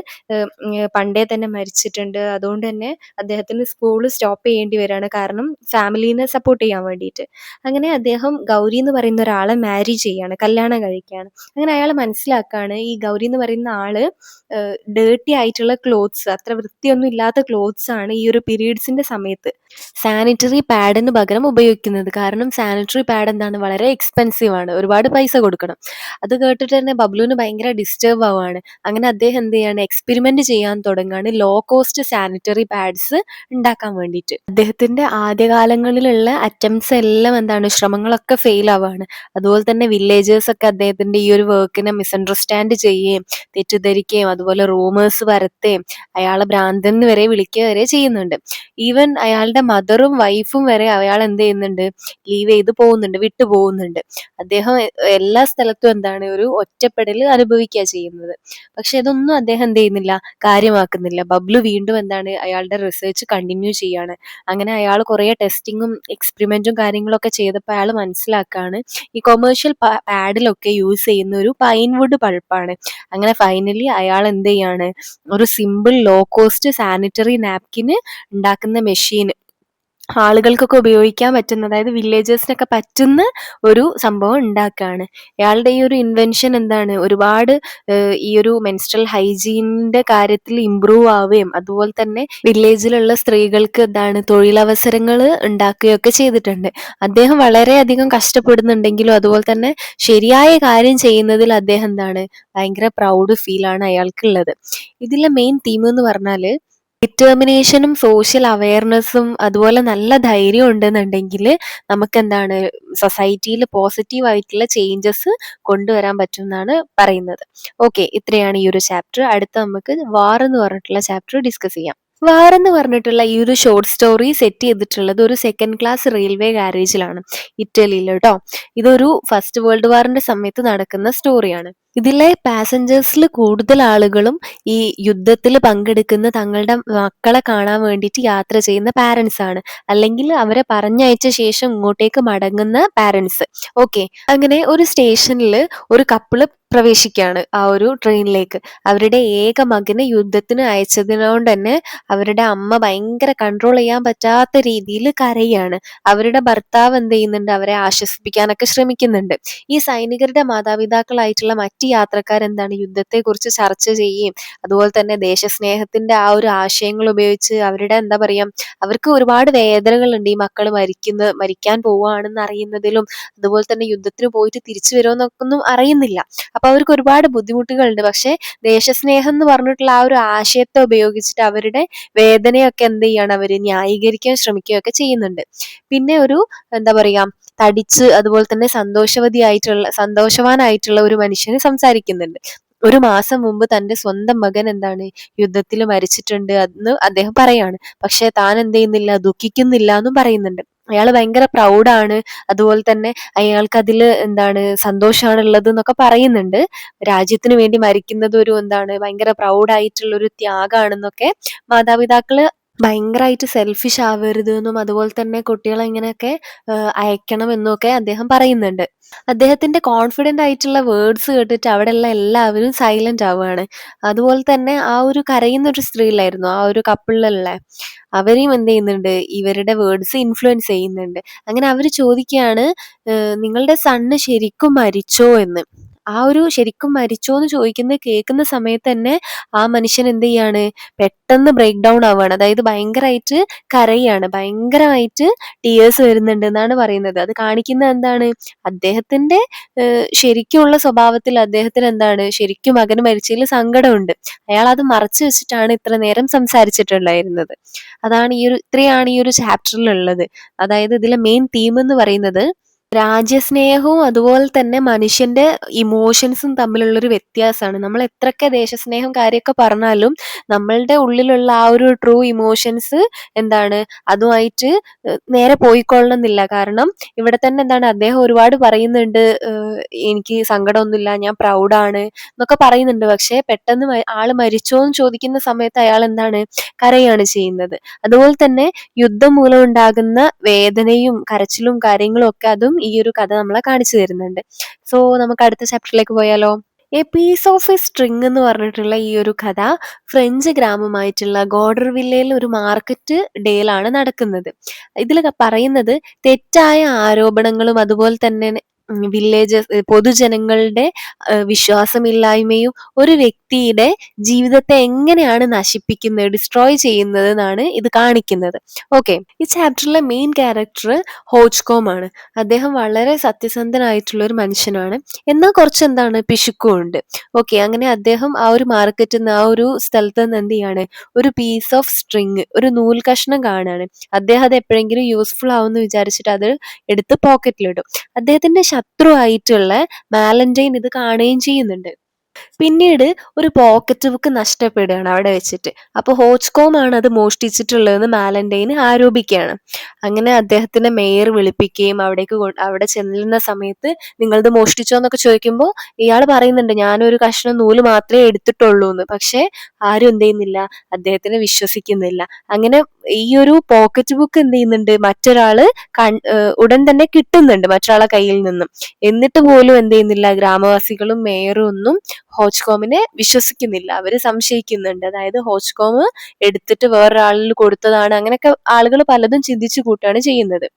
പണ്ടേ തന്നെ മരിച്ചിട്ടുണ്ട്. അതുകൊണ്ട് തന്നെ അദ്ദേഹത്തിന് സ്കൂൾ സ്റ്റോപ്പ് ചെയ്യേണ്ടി വരികയാണ്, കാരണം ഫാമിലീനെ സപ്പോർട്ട് ചെയ്യാൻ വേണ്ടിയിട്ട്. അങ്ങനെ അദ്ദേഹം ഗൗരി എന്ന് പറയുന്ന ഒരാളെ മാരി ചെയ്യാണ്, കല്യാണം കഴിക്കുകയാണ്. അങ്ങനെ അയാൾ മനസ്സിലാക്കുകയാണ് ഈ ഗൗരി എന്ന് പറയുന്ന ആള് ഡേർട്ടി ആയിട്ടുള്ള ക്ലോത്ത്സ്, അത്ര വൃത്തിയൊന്നും ഇല്ലാത്ത ക്ലോത്ത്സ് ആണ് ഈ ഒരു പീരീഡ്സിന്റെ സമയത്ത് സാനിറ്ററി പാഡിന് പകരം ഉപയോഗിക്കുന്നത്. കാരണം സാനിറ്ററി പാഡ് എന്താണ് വളരെ എക്സ്പെൻസീവ് ആണ്, ഒരുപാട് പൈസ കൊടുക്കണം. അത് കേട്ടിട്ട് തന്നെ ബബ്ലുവിന് ഭയങ്കര ഡിസ്റ്റർബ് ആവുകയാണ്. അങ്ങനെ അദ്ദേഹം എന്ത് ചെയ്യാണ്, എക്സ്പെരിമെന്റ് ചെയ്യാൻ തുടങ്ങുകയാണ് ലോ കോസ്റ്റ് സാനിറ്ററി പാഡ്സ് ഉണ്ടാക്കാൻ വേണ്ടിയിട്ട്. അദ്ദേഹത്തിന്റെ ആദ്യകാലങ്ങളിലുള്ള അറ്റംപ്റ്റ്സ് എല്ലാം എന്താണ്, ശ്രമങ്ങളൊക്കെ ഫെയിൽ ആവുകയാണ്. അതുപോലെ തന്നെ വില്ലേജേഴ്സ് ഒക്കെ അദ്ദേഹത്തിന്റെ ഈ ഒരു വർക്കിനെ മിസ്അണ്ടർസ്റ്റാൻഡ് ചെയ്യുകയും തെറ്റിദ്ധരിക്കുകയും അതുപോലെ റൂമേഴ്സ് പരത്തുകയും അയാളെ ഭ്രാന്തൻ എന്ന് വരെ വിളിക്കുക വരെ ചെയ്യുന്നുണ്ട്. ഈവൻ അയാളുടെ മദറും വൈഫും വരെ അയാൾ എന്ത് ചെയ്യുന്നുണ്ട്, ലീവ് ചെയ്ത് പോകുന്നുണ്ട്, വിട്ടു പോകുന്നുണ്ട്. അദ്ദേഹം എല്ലാ സ്ഥലത്തും എന്താണ് ഒരു ഒറ്റപ്പെടൽ അനുഭവിക്കുക ചെയ്യുന്നത്. പക്ഷെ ഇതൊന്നും അദ്ദേഹം എന്ത് ചെയ്യുന്നില്ല, കാര്യമാക്കുന്നില്ല. ബബ്ലു വീണ്ടും എന്താണ് അയാളുടെ റിസർച്ച് കണ്ടിന്യൂ ചെയ്യാണ്. അങ്ങനെ അയാൾ കുറെ ടെസ്റ്റിങ്ങും എക്സ്പെരിമെന്റും കാര്യങ്ങളൊക്കെ ചെയ്തപ്പോൾ അയാൾ മനസ്സിലാക്കാണ് ഈ കൊമേഴ്ഷ്യൽ പാഡിലൊക്കെ യൂസ് ചെയ്യുന്ന ഒരു പൈൻവുഡ് പൾപ്പാണ്. അങ്ങനെ ഫൈനലി അയാൾ എന്ത് ചെയ്യാണ്, ഒരു സിമ്പിൾ ലോ കോസ്റ്റ് സാനിറ്ററി നാപ്കിന് ഉണ്ടാക്കുന്ന മെഷീൻ ആളുകൾക്കൊക്കെ ഉപയോഗിക്കാൻ പറ്റുന്ന, അതായത് വില്ലേജേഴ്സിനൊക്കെ പറ്റുന്ന ഒരു സംഭവം ഉണ്ടാക്കുകയാണ്. അയാളുടെ ഈ ഒരു ഇൻവെൻഷൻ എന്താണ്, ഒരുപാട് ഈ ഒരു മെൻസ്ട്രൽ ഹൈജീനിന്റെ കാര്യത്തിൽ ഇമ്പ്രൂവ് ആവുകയും അതുപോലെ തന്നെ വില്ലേജിലുള്ള സ്ത്രീകൾക്ക് എന്താണ് തൊഴിലവസരങ്ങൾ ഉണ്ടാക്കുകയൊക്കെ ചെയ്തിട്ടുണ്ട്. അദ്ദേഹം വളരെയധികം കഷ്ടപ്പെടുന്നുണ്ടെങ്കിലും അതുപോലെ തന്നെ ശരിയായ കാര്യം ചെയ്യുന്നതിൽ അദ്ദേഹം എന്താണ് ഭയങ്കര പ്രൗഡ് ഫീലാണ് അയാൾക്കുള്ളത്. ഇതിലെ മെയിൻ തീം എന്ന് പറഞ്ഞാല് ഡിറ്റർമിനേഷനും സോഷ്യൽ അവയർനെസ്സും അതുപോലെ നല്ല ധൈര്യം ഉണ്ടെന്നുണ്ടെങ്കിൽ നമുക്ക് എന്താണ് സൊസൈറ്റിയിൽ പോസിറ്റീവ് ആയിട്ടുള്ള ചേഞ്ചസ് കൊണ്ടുവരാൻ പറ്റും എന്നാണ് പറയുന്നത്. ഓക്കെ, ഇത്രയാണ് ഈ ഒരു ചാപ്റ്റർ. അടുത്ത നമുക്ക് വാർ എന്ന് പറഞ്ഞിട്ടുള്ള ചാപ്റ്റർ ഡിസ്കസ് ചെയ്യാം. വാർ എന്ന് പറഞ്ഞിട്ടുള്ള ഈ ഒരു ഷോർട്ട് സ്റ്റോറി സെറ്റ് ചെയ്തിട്ടുള്ളത് ഒരു സെക്കൻഡ് ക്ലാസ് റെയിൽവേ ഗാരേജിലാണ്, ഇറ്റലിയിൽ കേട്ടോ. ഇതൊരു ഫസ്റ്റ് വേൾഡ് വാറിന്റെ സമയത്ത് നടക്കുന്ന സ്റ്റോറിയാണ്. ഇതിലെ പാസഞ്ചേഴ്സിൽ കൂടുതൽ ആളുകളും ഈ യുദ്ധത്തിൽ പങ്കെടുക്കുന്ന തങ്ങളുടെ മക്കളെ കാണാൻ വേണ്ടിയിട്ട് യാത്ര ചെയ്യുന്ന പാരൻസ് ആണ്, അല്ലെങ്കിൽ അവരെ പറഞ്ഞയച്ച ശേഷം ഇങ്ങോട്ടേക്ക് മടങ്ങുന്ന പാരൻസ്. ഓക്കെ, അങ്ങനെ ഒരു സ്റ്റേഷനിൽ ഒരു കപ്പിള് പ്രവേശിക്കുകയാണ് ആ ഒരു ട്രെയിനിലേക്ക്. അവരുടെ ഏക മകനെ യുദ്ധത്തിന് അയച്ചതിനോണ്ട് തന്നെ അവരുടെ അമ്മ ഭയങ്കര കൺട്രോൾ ചെയ്യാൻ പറ്റാത്ത രീതിയിൽ കരയാണ്. അവരുടെ ഭർത്താവ് എന്ത് ചെയ്യുന്നുണ്ട്, അവരെ ആശ്വസിപ്പിക്കാനൊക്കെ ശ്രമിക്കുന്നുണ്ട്. ഈ സൈനികരുടെ മാതാപിതാക്കളായിട്ടുള്ള മറ്റ് യാത്രക്കാരെന്താണ് യുദ്ധത്തെക്കുറിച്ച് ചർച്ച ചെയ്യുകയും അതുപോലെ തന്നെ ദേശസ്നേഹത്തിന്റെ ആ ഒരു ആശയങ്ങൾ ഉപയോഗിച്ച് അവരുടെ എന്താ പറയാ, അവർക്ക് ഒരുപാട് വേദനകളുണ്ട് ഈ മക്കൾ മരിക്കാൻ പോവുകയാണെന്ന് അറിയുന്നതിലും അതുപോലെ തന്നെ യുദ്ധത്തിന് പോയിട്ട് തിരിച്ചു വരുമെന്നൊക്കെ ഒന്നും അറിയുന്നില്ല. അപ്പൊ അവർക്ക് ഒരുപാട് ബുദ്ധിമുട്ടുകളുണ്ട്. പക്ഷെ ദേശസ്നേഹം എന്ന് പറഞ്ഞിട്ടുള്ള ആ ഒരു ആശയത്തെ ഉപയോഗിച്ചിട്ട് അവരുടെ വേദനയൊക്കെ എന്ത് ചെയ്യാണ്, അവര് ന്യായീകരിക്കാൻ ശ്രമിക്കുകയൊക്കെ ചെയ്യുന്നുണ്ട്. പിന്നെ ഒരു എന്താ പറയാ തടിച്ച് അതുപോലെ തന്നെ സന്തോഷവാനായിട്ടുള്ള ഒരു മനുഷ്യന് സംസാരിക്കുന്നുണ്ട്. ഒരു മാസം മുമ്പ് തന്റെ സ്വന്തം മകൻ എന്താണ് യുദ്ധത്തിൽ മരിച്ചിട്ടുണ്ട് എന്ന് അദ്ദേഹം പറയാണ്. പക്ഷെ താൻ എന്ത് ചെയ്യുന്നില്ല, ദുഃഖിക്കുന്നില്ല എന്നും പറയുന്നുണ്ട്. അയാൾ ഭയങ്കര പ്രൗഡാണ്, അതുപോലെ തന്നെ അയാൾക്ക് അതിൽ എന്താണ് സന്തോഷമാണുള്ളത് എന്നൊക്കെ പറയുന്നുണ്ട്. രാജ്യത്തിന് വേണ്ടി മരിക്കുന്നത് ഒരു എന്താണ് ഭയങ്കര പ്രൗഡായിട്ടുള്ള ഒരു ത്യാഗമാണെന്നൊക്കെ, മാതാപിതാക്കള് ഭയങ്കരമായിട്ട് സെൽഫിഷ് ആവരുത് എന്നും അതുപോലെ തന്നെ കുട്ടികളെ ഇങ്ങനെയൊക്കെ അയക്കണം എന്നൊക്കെ അദ്ദേഹം പറയുന്നുണ്ട്. അദ്ദേഹത്തിന്റെ കോൺഫിഡന്റ് ആയിട്ടുള്ള വേർഡ്സ് കേട്ടിട്ട് അവിടെയുള്ള എല്ലാവരും സൈലന്റ് ആവുകയാണ്. അതുപോലെ തന്നെ ആ ഒരു കരയുന്ന ഒരു സ്ത്രീയിലായിരുന്നു, ആ ഒരു കപ്പിളിലുള്ള അവരെയും എന്ത് ചെയ്യുന്നുണ്ട്, ഇവരുടെ വേർഡ്സ് ഇൻഫ്ലുവൻസ് ചെയ്യുന്നുണ്ട്. അങ്ങനെ അവർ ചോദിക്കുകയാണ്, നിങ്ങളുടെ സണ്ണ് ശരിക്കും മരിച്ചോ എന്ന്. ആ ഒരു ശരിക്കും മരിച്ചോ എന്ന് ചോദിക്കുന്നത് കേൾക്കുന്ന സമയത്ത് തന്നെ ആ മനുഷ്യൻ എന്ത് ചെയ്യാണ്, പെട്ടെന്ന് ബ്രേക്ക് ഡൗൺ ആവുകയാണ്. അതായത് ഭയങ്കരമായിട്ട് കരയാണ്, ഭയങ്കരമായിട്ട് ടീയേഴ്സ് വരുന്നുണ്ട് എന്നാണ് പറയുന്നത്. അത് കാണിക്കുന്നത് എന്താണ്, അദ്ദേഹത്തിന്റെ ശരിക്കുമുള്ള സ്വഭാവത്തിൽ അദ്ദേഹത്തിന് എന്താണ് ശരിക്കും മകന് മരിച്ചതിൽ സങ്കടമുണ്ട്. അയാൾ അത് മറച്ചു വെച്ചിട്ടാണ് ഇത്ര നേരം സംസാരിച്ചിട്ടുണ്ടായിരുന്നത്. ഇത്രയാണ് ഈ ഒരു ചാപ്റ്ററിൽ ഉള്ളത്. അതായത് ഇതിലെ മെയിൻ തീം എന്ന് പറയുന്നത് രാജ്യസ്നേഹവും അതുപോലെ തന്നെ മനുഷ്യന്റെ ഇമോഷൻസും തമ്മിലുള്ളൊരു വ്യത്യാസമാണ്. നമ്മൾ എത്രയൊക്കെ ദേശസ്നേഹം കാര്യമൊക്കെ പറഞ്ഞാലും നമ്മളുടെ ഉള്ളിലുള്ള ആ ഒരു ട്രൂ ഇമോഷൻസ് എന്താണ് അതുമായിട്ട് നേരെ പോയിക്കൊള്ളണമെന്നില്ല. കാരണം ഇവിടെ തന്നെ എന്താണ് അദ്ദേഹം ഒരുപാട് പറയുന്നുണ്ട്, എനിക്ക് സങ്കടമൊന്നുമില്ല, ഞാൻ പ്രൗഡാണ് എന്നൊക്കെ പറയുന്നുണ്ട്. പക്ഷെ പെട്ടെന്ന് ആള് മരിച്ചോ എന്ന് ചോദിക്കുന്ന സമയത്ത് അയാൾ എന്താണ് കരയാണ് ചെയ്യുന്നത്. അതുപോലെ തന്നെ യുദ്ധം മൂലം ഉണ്ടാകുന്ന വേദനയും കരച്ചിലും കാര്യങ്ങളും ഒക്കെ അതും ഈ ഒരു കഥ നമ്മളെ കാണിച്ചു തരുന്നുണ്ട്. സോ നമുക്ക് അടുത്ത ചാപ്റ്ററിലേക്ക് പോയാലോ. A piece of a string എന്ന് പറഞ്ഞിട്ടുള്ള ഈ ഒരു കഥ ഫ്രഞ്ച് ഗ്രാമമായിട്ടുള്ള ഗോഡർവില്ലയിൽ ഒരു മാർക്കറ്റ് ഡേയിലാണ് നടക്കുന്നത്. ഇതിൽ പറയുന്നത് തെറ്റായ ആരോപണങ്ങളും അതുപോലെ തന്നെ പൊതുജനങ്ങളുടെ വിശ്വാസമില്ലായ്മയും ഒരു വ്യക്തിയുടെ ജീവിതത്തെ എങ്ങനെയാണ് നശിപ്പിക്കുന്നത്, ഡിസ്ട്രോയ് ചെയ്യുന്നത് എന്നാണ് ഇത് കാണിക്കുന്നത്. ഓക്കെ, ഈ ചാപ്റ്ററിലെ മെയിൻ ക്യാരക്ടർ ഹോച്ച്കോം ആണ്. അദ്ദേഹം വളരെ സത്യസന്ധനായിട്ടുള്ള ഒരു മനുഷ്യനാണ്, എന്നാൽ കുറച്ച് എന്താണ് പിശുക്കും ഉണ്ട്. ഓക്കെ, അങ്ങനെ അദ്ദേഹം ആ ഒരു മാർക്കറ്റിൽ നിന്ന് ആ ഒരു സ്ഥലത്ത് നിന്ന് എന്ത് ചെയ്യാണ്, ഒരു പീസ് ഓഫ് സ്ട്രിങ്, ഒരു നൂൽ കഷ്ണം കാണാണ്. അദ്ദേഹം അത് എപ്പോഴെങ്കിലും യൂസ്ഫുൾ ആവുമെന്ന് വിചാരിച്ചിട്ട് അത് എടുത്ത് പോക്കറ്റിലിടും. അദ്ദേഹത്തിന്റെ ശത്രുവായിട്ടുള്ള മാലന്റൈൻ ഇത് കാണുകയും ചെയ്യുന്നുണ്ട്. പിന്നീട് ഒരു പോക്കറ്റ് ബുക്ക് നഷ്ടപ്പെടുകയാണ് അവിടെ വെച്ചിട്ട്. അപ്പോൾ ഹോച്ച്കോം ആണ് അത് മോഷ്ടിച്ചിട്ടുള്ളതെന്ന് മാലന്റൈന് ആരോപിക്കുകയാണ്. അങ്ങനെ അദ്ദേഹത്തിന്റെ മേയർ വിളിപ്പിക്കുകയും അവിടെ ചെല്ലുന്ന സമയത്ത് നിങ്ങളത് മോഷ്ടിച്ചോ എന്നൊക്കെ ചോദിക്കുമ്പോൾ ഇയാൾ പറയുന്നുണ്ട് ഞാനൊരു കഷ്ണം നൂല് മാത്രമേ എടുത്തിട്ടുള്ളൂ എന്ന്. പക്ഷെ ആരും എന്ത് ചെയ്യുന്നില്ല, അദ്ദേഹത്തിനെ വിശ്വസിക്കുന്നില്ല. അങ്ങനെ ഈ ഒരു പോക്കറ്റ് ബുക്ക് എന്ത് ചെയ്യുന്നുണ്ട്, മറ്റൊരാള് ഉടൻ തന്നെ കിട്ടുന്നുണ്ട് മറ്റൊരാളെ കയ്യിൽ നിന്നും. എന്നിട്ട് പോലും എന്ത് ചെയ്യുന്നില്ല, ഗ്രാമവാസികളും മേയറും ഒന്നും ഹോച്ച്കോമിനെ വിശ്വസിക്കുന്നില്ല. അവര് സംശയിക്കുന്നുണ്ട്. അതായത് ഹോച്ച്കോം എടുത്തിട്ട് വേറൊരാളിൽ കൊടുത്തതാണ്. അങ്ങനെയൊക്കെ ആളുകൾ പലതും ചിന്തിച്ചു കൂട്ടുകയാണ് ചെയ്യുന്നത്.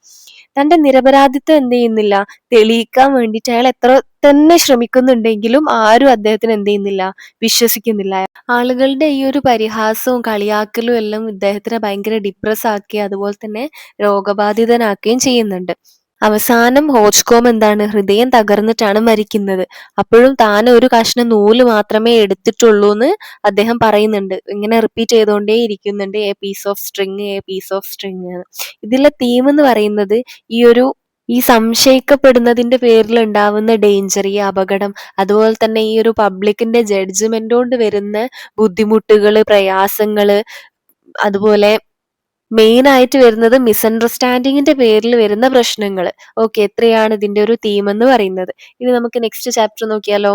തന്റെ നിരപരാധിത്വം എന്ത് ചെയ്യുന്നില്ല, തെളിയിക്കാൻ വേണ്ടിയിട്ട് അയാൾ എത്ര തന്നെ ശ്രമിക്കുന്നുണ്ടെങ്കിലും ആരും അദ്ദേഹത്തിന് എന്ത് ചെയ്യുന്നില്ല, വിശ്വസിക്കുന്നില്ല. ആളുകളുടെ ഈ ഒരു പരിഹാസവും കളിയാക്കലും എല്ലാം ഇദ്ദേഹത്തിനെ ഭയങ്കര ഡിപ്രസ് ആക്കി, അതുപോലെ തന്നെ രോഗബാധിതനാക്കുകയും ചെയ്യുന്നുണ്ട്. അവസാനം ഹോച്ച്കോം എന്താണ്, ഹൃദയം തകർന്നിട്ടാണ് മരിക്കുന്നത്. അപ്പോഴും താൻ ഒരു കഷ്ണം നൂല് മാത്രമേ എടുത്തിട്ടുള്ളൂ എന്ന് അദ്ദേഹം പറയുന്നുണ്ട്. ഇങ്ങനെ റിപ്പീറ്റ് ചെയ്തുകൊണ്ടേ ഇരിക്കുന്നുണ്ട്, a piece of string, a piece of string. ഇതിലെ തീം എന്ന് പറയുന്നത് ഈ സംശയിക്കപ്പെടുന്നതിന്റെ പേരിൽ ഉണ്ടാവുന്ന ഡേഞ്ചർ, ഈ അപകടം, അതുപോലെ തന്നെ ഈ ഒരു പബ്ലിക്കിന്റെ ജഡ്ജ്മെന്റ് കൊണ്ട് വരുന്ന ബുദ്ധിമുട്ടുകള്, പ്രയാസങ്ങള്, അതുപോലെ മെയിൻ ആയിട്ട് വരുന്നത് മിസ്അണ്ടർസ്റ്റാൻഡിങ്ങിന്റെ പേരിൽ വരുന്ന പ്രശ്നങ്ങൾ. ഓക്കെ, എത്രയാണ് ഇതിന്റെ ഒരു തീം എന്ന് പറയുന്നത്. ഇനി നമുക്ക് നെക്സ്റ്റ് ചാപ്റ്റർ നോക്കിയാലോ.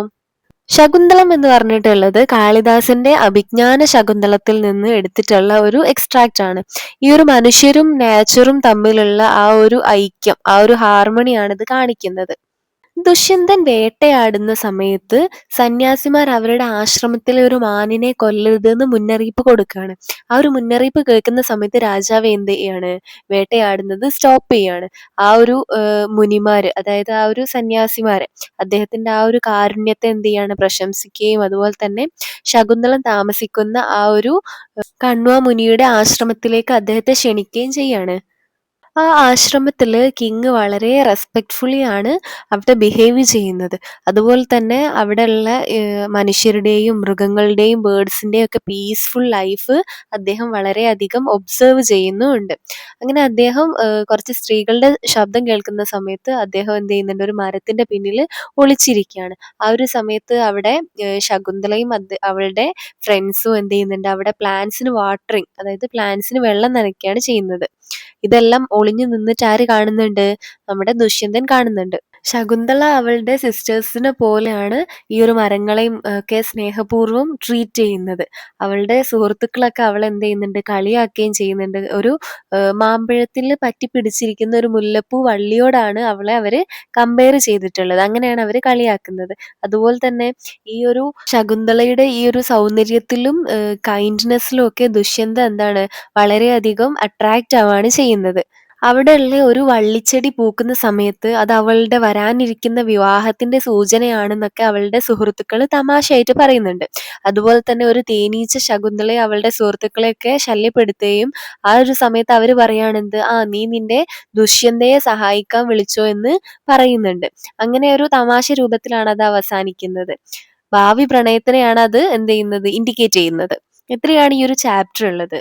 ശകുന്തളം എന്ന് പറഞ്ഞിട്ടുള്ളത് കാളിദാസന്റെ അഭിജ്ഞാന ശകുന്തളത്തിൽ നിന്ന് എടുത്തിട്ടുള്ള ഒരു എക്സ്ട്രാക്റ്റ് ആണ്. ഈ ഒരു മനുഷ്യരും നേച്ചറും തമ്മിലുള്ള ആ ഒരു ഐക്യം, ആ ഒരു ഹാർമണിയാണ് ഇത് കാണിക്കുന്നത്. ദുഷ്യന്തൻ വേട്ടയാടുന്ന സമയത്ത് സന്യാസിമാർ അവരുടെ ആശ്രമത്തിലെ ഒരു മാനിനെ കൊല്ലരുതെന്ന് മുന്നറിയിപ്പ് കൊടുക്കുകയാണ്. ആ ഒരു മുന്നറിയിപ്പ് കേൾക്കുന്ന സമയത്ത് രാജാവ് എന്ത് ചെയ്യാണ്, വേട്ടയാടുന്നത് സ്റ്റോപ്പ് ചെയ്യാണ്. ആ ഒരു മുനിമാര്, അതായത് ആ ഒരു സന്യാസിമാര് അദ്ദേഹത്തിന്റെ ആ ഒരു കാരുണ്യത്തെ എന്ത് ചെയ്യാണ്, പ്രശംസിക്കുകയും അതുപോലെ തന്നെ ശകുന്തളം താമസിക്കുന്ന ആ ഒരു കണ്വ മുനിയുടെ ആശ്രമത്തിലേക്ക് അദ്ദേഹത്തെ ക്ഷണിക്കുകയും ചെയ്യാണ്. ആ ആശ്രമത്തില് കിങ് വളരെ റെസ്പെക്ട്ഫുള്ളി ആണ് അവിടെ ബിഹേവ് ചെയ്യുന്നത്. അതുപോലെ തന്നെ അവിടെയുള്ള മനുഷ്യരുടെയും മൃഗങ്ങളുടെയും ബേർഡ്സിന്റെയും ഒക്കെ പീസ്ഫുൾ ലൈഫ് അദ്ദേഹം വളരെയധികം ഒബ്സർവ് ചെയ്യുന്നുമുണ്ട്. അങ്ങനെ അദ്ദേഹം കുറച്ച് സ്ത്രീകളുടെ ശബ്ദം കേൾക്കുന്ന സമയത്ത് അദ്ദേഹം എന്ത് ചെയ്യുന്നുണ്ട്, ഒരു മരത്തിന്റെ പിന്നിൽ ഒളിച്ചിരിക്കുകയാണ്. ആ ഒരു സമയത്ത് അവിടെ ശകുന്തളയും അവളുടെ ഫ്രണ്ട്സും എന്ത് ചെയ്യുന്നുണ്ട്, അവിടെ പ്ലാന്റ്സിന് വാട്ടറിങ്, അതായത് പ്ലാന്റ്സിന് വെള്ളം നനയ്ക്കുകയാണ് ചെയ്യുന്നത്. ഇതെല്ലാം ഒളിഞ്ഞു നിന്നിട്ട് ആര് കാണുന്നുണ്ട്, നമ്മുടെ ദുഷ്യന്തൻ കാണുന്നുണ്ട്. ശകുന്തള അവളുടെ സിസ്റ്റേഴ്സിനെ പോലെയാണ് ഈ ഒരു മരങ്ങളെയും ഒക്കെ സ്നേഹപൂർവ്വം ട്രീറ്റ് ചെയ്യുന്നത്. അവളുടെ സുഹൃത്തുക്കളൊക്കെ അവളെ എന്ത് ചെയ്യുന്നുണ്ട്, കളിയാക്കുകയും ചെയ്യുന്നുണ്ട്. ഒരു മാമ്പഴത്തിൽ പറ്റി പിടിച്ചിരിക്കുന്ന ഒരു മുല്ലപ്പൂ വള്ളിയോടാണ് അവര് കമ്പയർ ചെയ്തിട്ടുള്ളത്. അങ്ങനെയാണ് അവര് കളിയാക്കുന്നത്. അതുപോലെ തന്നെ ഈ ഒരു ശകുന്തളയുടെ ഈ ഒരു സൗന്ദര്യത്തിലും കൈൻഡ്നെസ്സിലും ഒക്കെ ദുഷ്യന്ത എന്താണ്, വളരെയധികം അട്രാക്റ്റ് ആവാണ് ചെയ്യുന്നത്. അവിടെയുള്ള ഒരു വള്ളിച്ചെടി പൂക്കുന്ന സമയത്ത് അത് അവളുടെ വരാനിരിക്കുന്ന വിവാഹത്തിന്റെ സൂചനയാണെന്നൊക്കെ അവളുടെ സുഹൃത്തുക്കൾ തമാശയായിട്ട് പറയുന്നുണ്ട്. അതുപോലെ തന്നെ ഒരു തേനീച്ച ശകുന്തളയെ അവളുടെ സുഹൃത്തുക്കളെയൊക്കെ ശല്യപ്പെടുത്തുകയും ആ ഒരു സമയത്ത് അവര് പറയാണെന്ത്, നീ നിന്റെ ദുഷ്യന്തയെ സഹായിക്കാൻ വിളിച്ചോ എന്ന് പറയുന്നുണ്ട്. അങ്ങനെ ഒരു തമാശ രൂപത്തിലാണ് അത് അവസാനിക്കുന്നത്. ഭാവി പ്രണയത്തിനെയാണ് അത് എന്ത് ചെയ്യുന്നത്, ഇൻഡിക്കേറ്റ് ചെയ്യുന്നത്. ഇത്രയാണ് ഈ ഒരു ചാപ്റ്റർ ഉള്ളത്.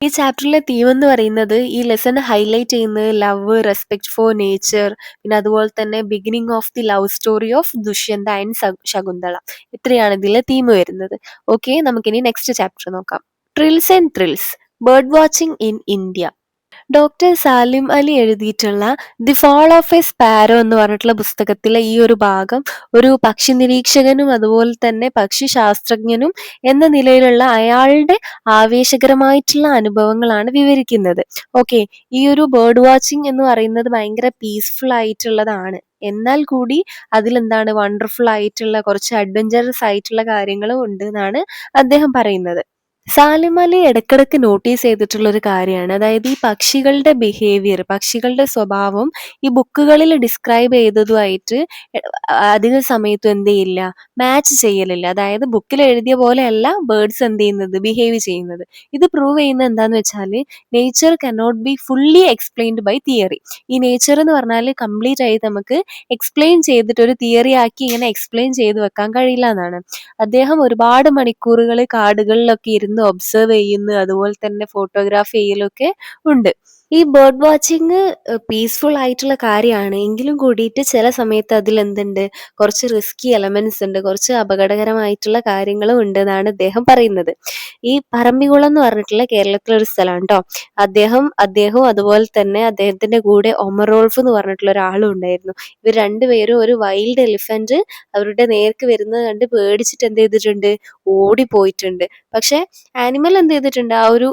ഈ ചാപ്റ്ററിലെ തീം എന്ന് പറയുന്നത്, ഈ ലെസൺ ഹൈലൈറ്റ് ചെയ്യുന്നത് ലവ്, റെസ്പെക്ട് ഫോർ നേച്ചർ, പിന്നെ അതുപോലെ തന്നെ beginning of the love story of Dushyanta and Shakuntala. ഇത്രയാണ് ഇതിലെ തീം വരുന്നത്. ഓക്കെ, നമുക്കിനി നെക്സ്റ്റ് ചാപ്റ്റർ നോക്കാം. Trills and thrills, bird watching in India. Doctor Salim Ali എഴുതിയിട്ടുള്ള the fall of a sparrow എന്ന് പറഞ്ഞിട്ടുള്ള പുസ്തകത്തിലെ ഈ ഒരു ഭാഗം ഒരു പക്ഷി നിരീക്ഷകനും അതുപോലെ തന്നെ പക്ഷി ശാസ്ത്രജ്ഞനും എന്ന നിലയിലുള്ള അയാളുടെ ആവേശകരമായിട്ടുള്ള അനുഭവങ്ങളാണ് വിവരിക്കുന്നത്. ഓക്കെ, ഈ ഒരു ബേർഡ് വാച്ചിങ് എന്ന് പറയുന്നത് ഭയങ്കര പീസ്ഫുൾ ആയിട്ടുള്ളതാണ്. എന്നാൽ കൂടി അതിലെന്താണ്, വണ്ടർഫുൾ ആയിട്ടുള്ള കുറച്ച് അഡ്വഞ്ചറസ് ആയിട്ടുള്ള കാര്യങ്ങളും ഉണ്ട് എന്നാണ് അദ്ദേഹം പറയുന്നത്. സാലിം അലി ഇടക്കിടക്ക് നോട്ടീസ് ചെയ്തിട്ടുള്ള ഒരു കാര്യമാണ്, അതായത് ഈ പക്ഷികളുടെ ബിഹേവിയർ, പക്ഷികളുടെ സ്വഭാവം ഈ ബുക്കുകളിൽ ഡിസ്ക്രൈബ് ചെയ്തതുമായിട്ട് അധിക സമയത്തും എന്ത് ചെയ്യില്ല, മാച്ച് ചെയ്യലില്ല. അതായത് ബുക്കിൽ എഴുതിയ പോലെയല്ല ബേർഡ്സ് എന്ത് ചെയ്യുന്നത്, ബിഹേവ് ചെയ്യുന്നത്. ഇത് പ്രൂവ് ചെയ്യുന്നത് എന്താന്ന് വെച്ചാൽ, nature cannot be fully explained by theory. ഈ നേച്ചർ എന്ന് പറഞ്ഞാൽ കംപ്ലീറ്റ് ആയിട്ട് നമുക്ക് എക്സ്പ്ലെയിൻ ചെയ്തിട്ട് ഒരു തിയറി ആക്കി ഇങ്ങനെ എക്സ്പ്ലെയിൻ ചെയ്ത് വെക്കാൻ കഴിയില്ല എന്നാണ്. അദ്ദേഹം ഒരുപാട് മണിക്കൂറുകൾ കാടുകളിലൊക്കെ ഇരുന്ന് ഒബ്സർവ് ചെയ്യുന്നു, അതുപോലെ തന്നെ ഫോട്ടോഗ്രാഫി ചെയ്യലൊക്കെ ഉണ്ട്. ഈ ബേർഡ് വാച്ചിങ് പീസ്ഫുൾ ആയിട്ടുള്ള കാര്യമാണ് എങ്കിലും കൂടിയിട്ട് ചില സമയത്ത് അതിൽ എന്തുണ്ട്, കുറച്ച് റിസ്കി എലമെന്റ്സ് ഉണ്ട്, കുറച്ച് അപകടകരമായിട്ടുള്ള കാര്യങ്ങളും ഉണ്ട് എന്നാണ് അദ്ദേഹം പറയുന്നത്. ഈ പറമ്പിക്കുളം എന്ന് പറഞ്ഞിട്ടുള്ള കേരളത്തിലെ ഒരു സ്ഥലമാണ് കേട്ടോ. അദ്ദേഹവും അതുപോലെ തന്നെ അദ്ദേഹത്തിന്റെ കൂടെ ഒമറോൾഫ് എന്ന് പറഞ്ഞിട്ടുള്ള ഒരാളും ഉണ്ടായിരുന്നു. ഇവർ രണ്ടുപേരും ഒരു വൈൽഡ് എലിഫന്റ് അവരുടെ നേർക്ക് വരുന്നത് കണ്ട് പേടിച്ചിട്ട് എന്ത് ചെയ്തിട്ടുണ്ട്, ഓടിപ്പോയിട്ടുണ്ട്. പക്ഷെ ആനിമൽ എന്ത് ചെയ്തിട്ടുണ്ട്, ആ ഒരു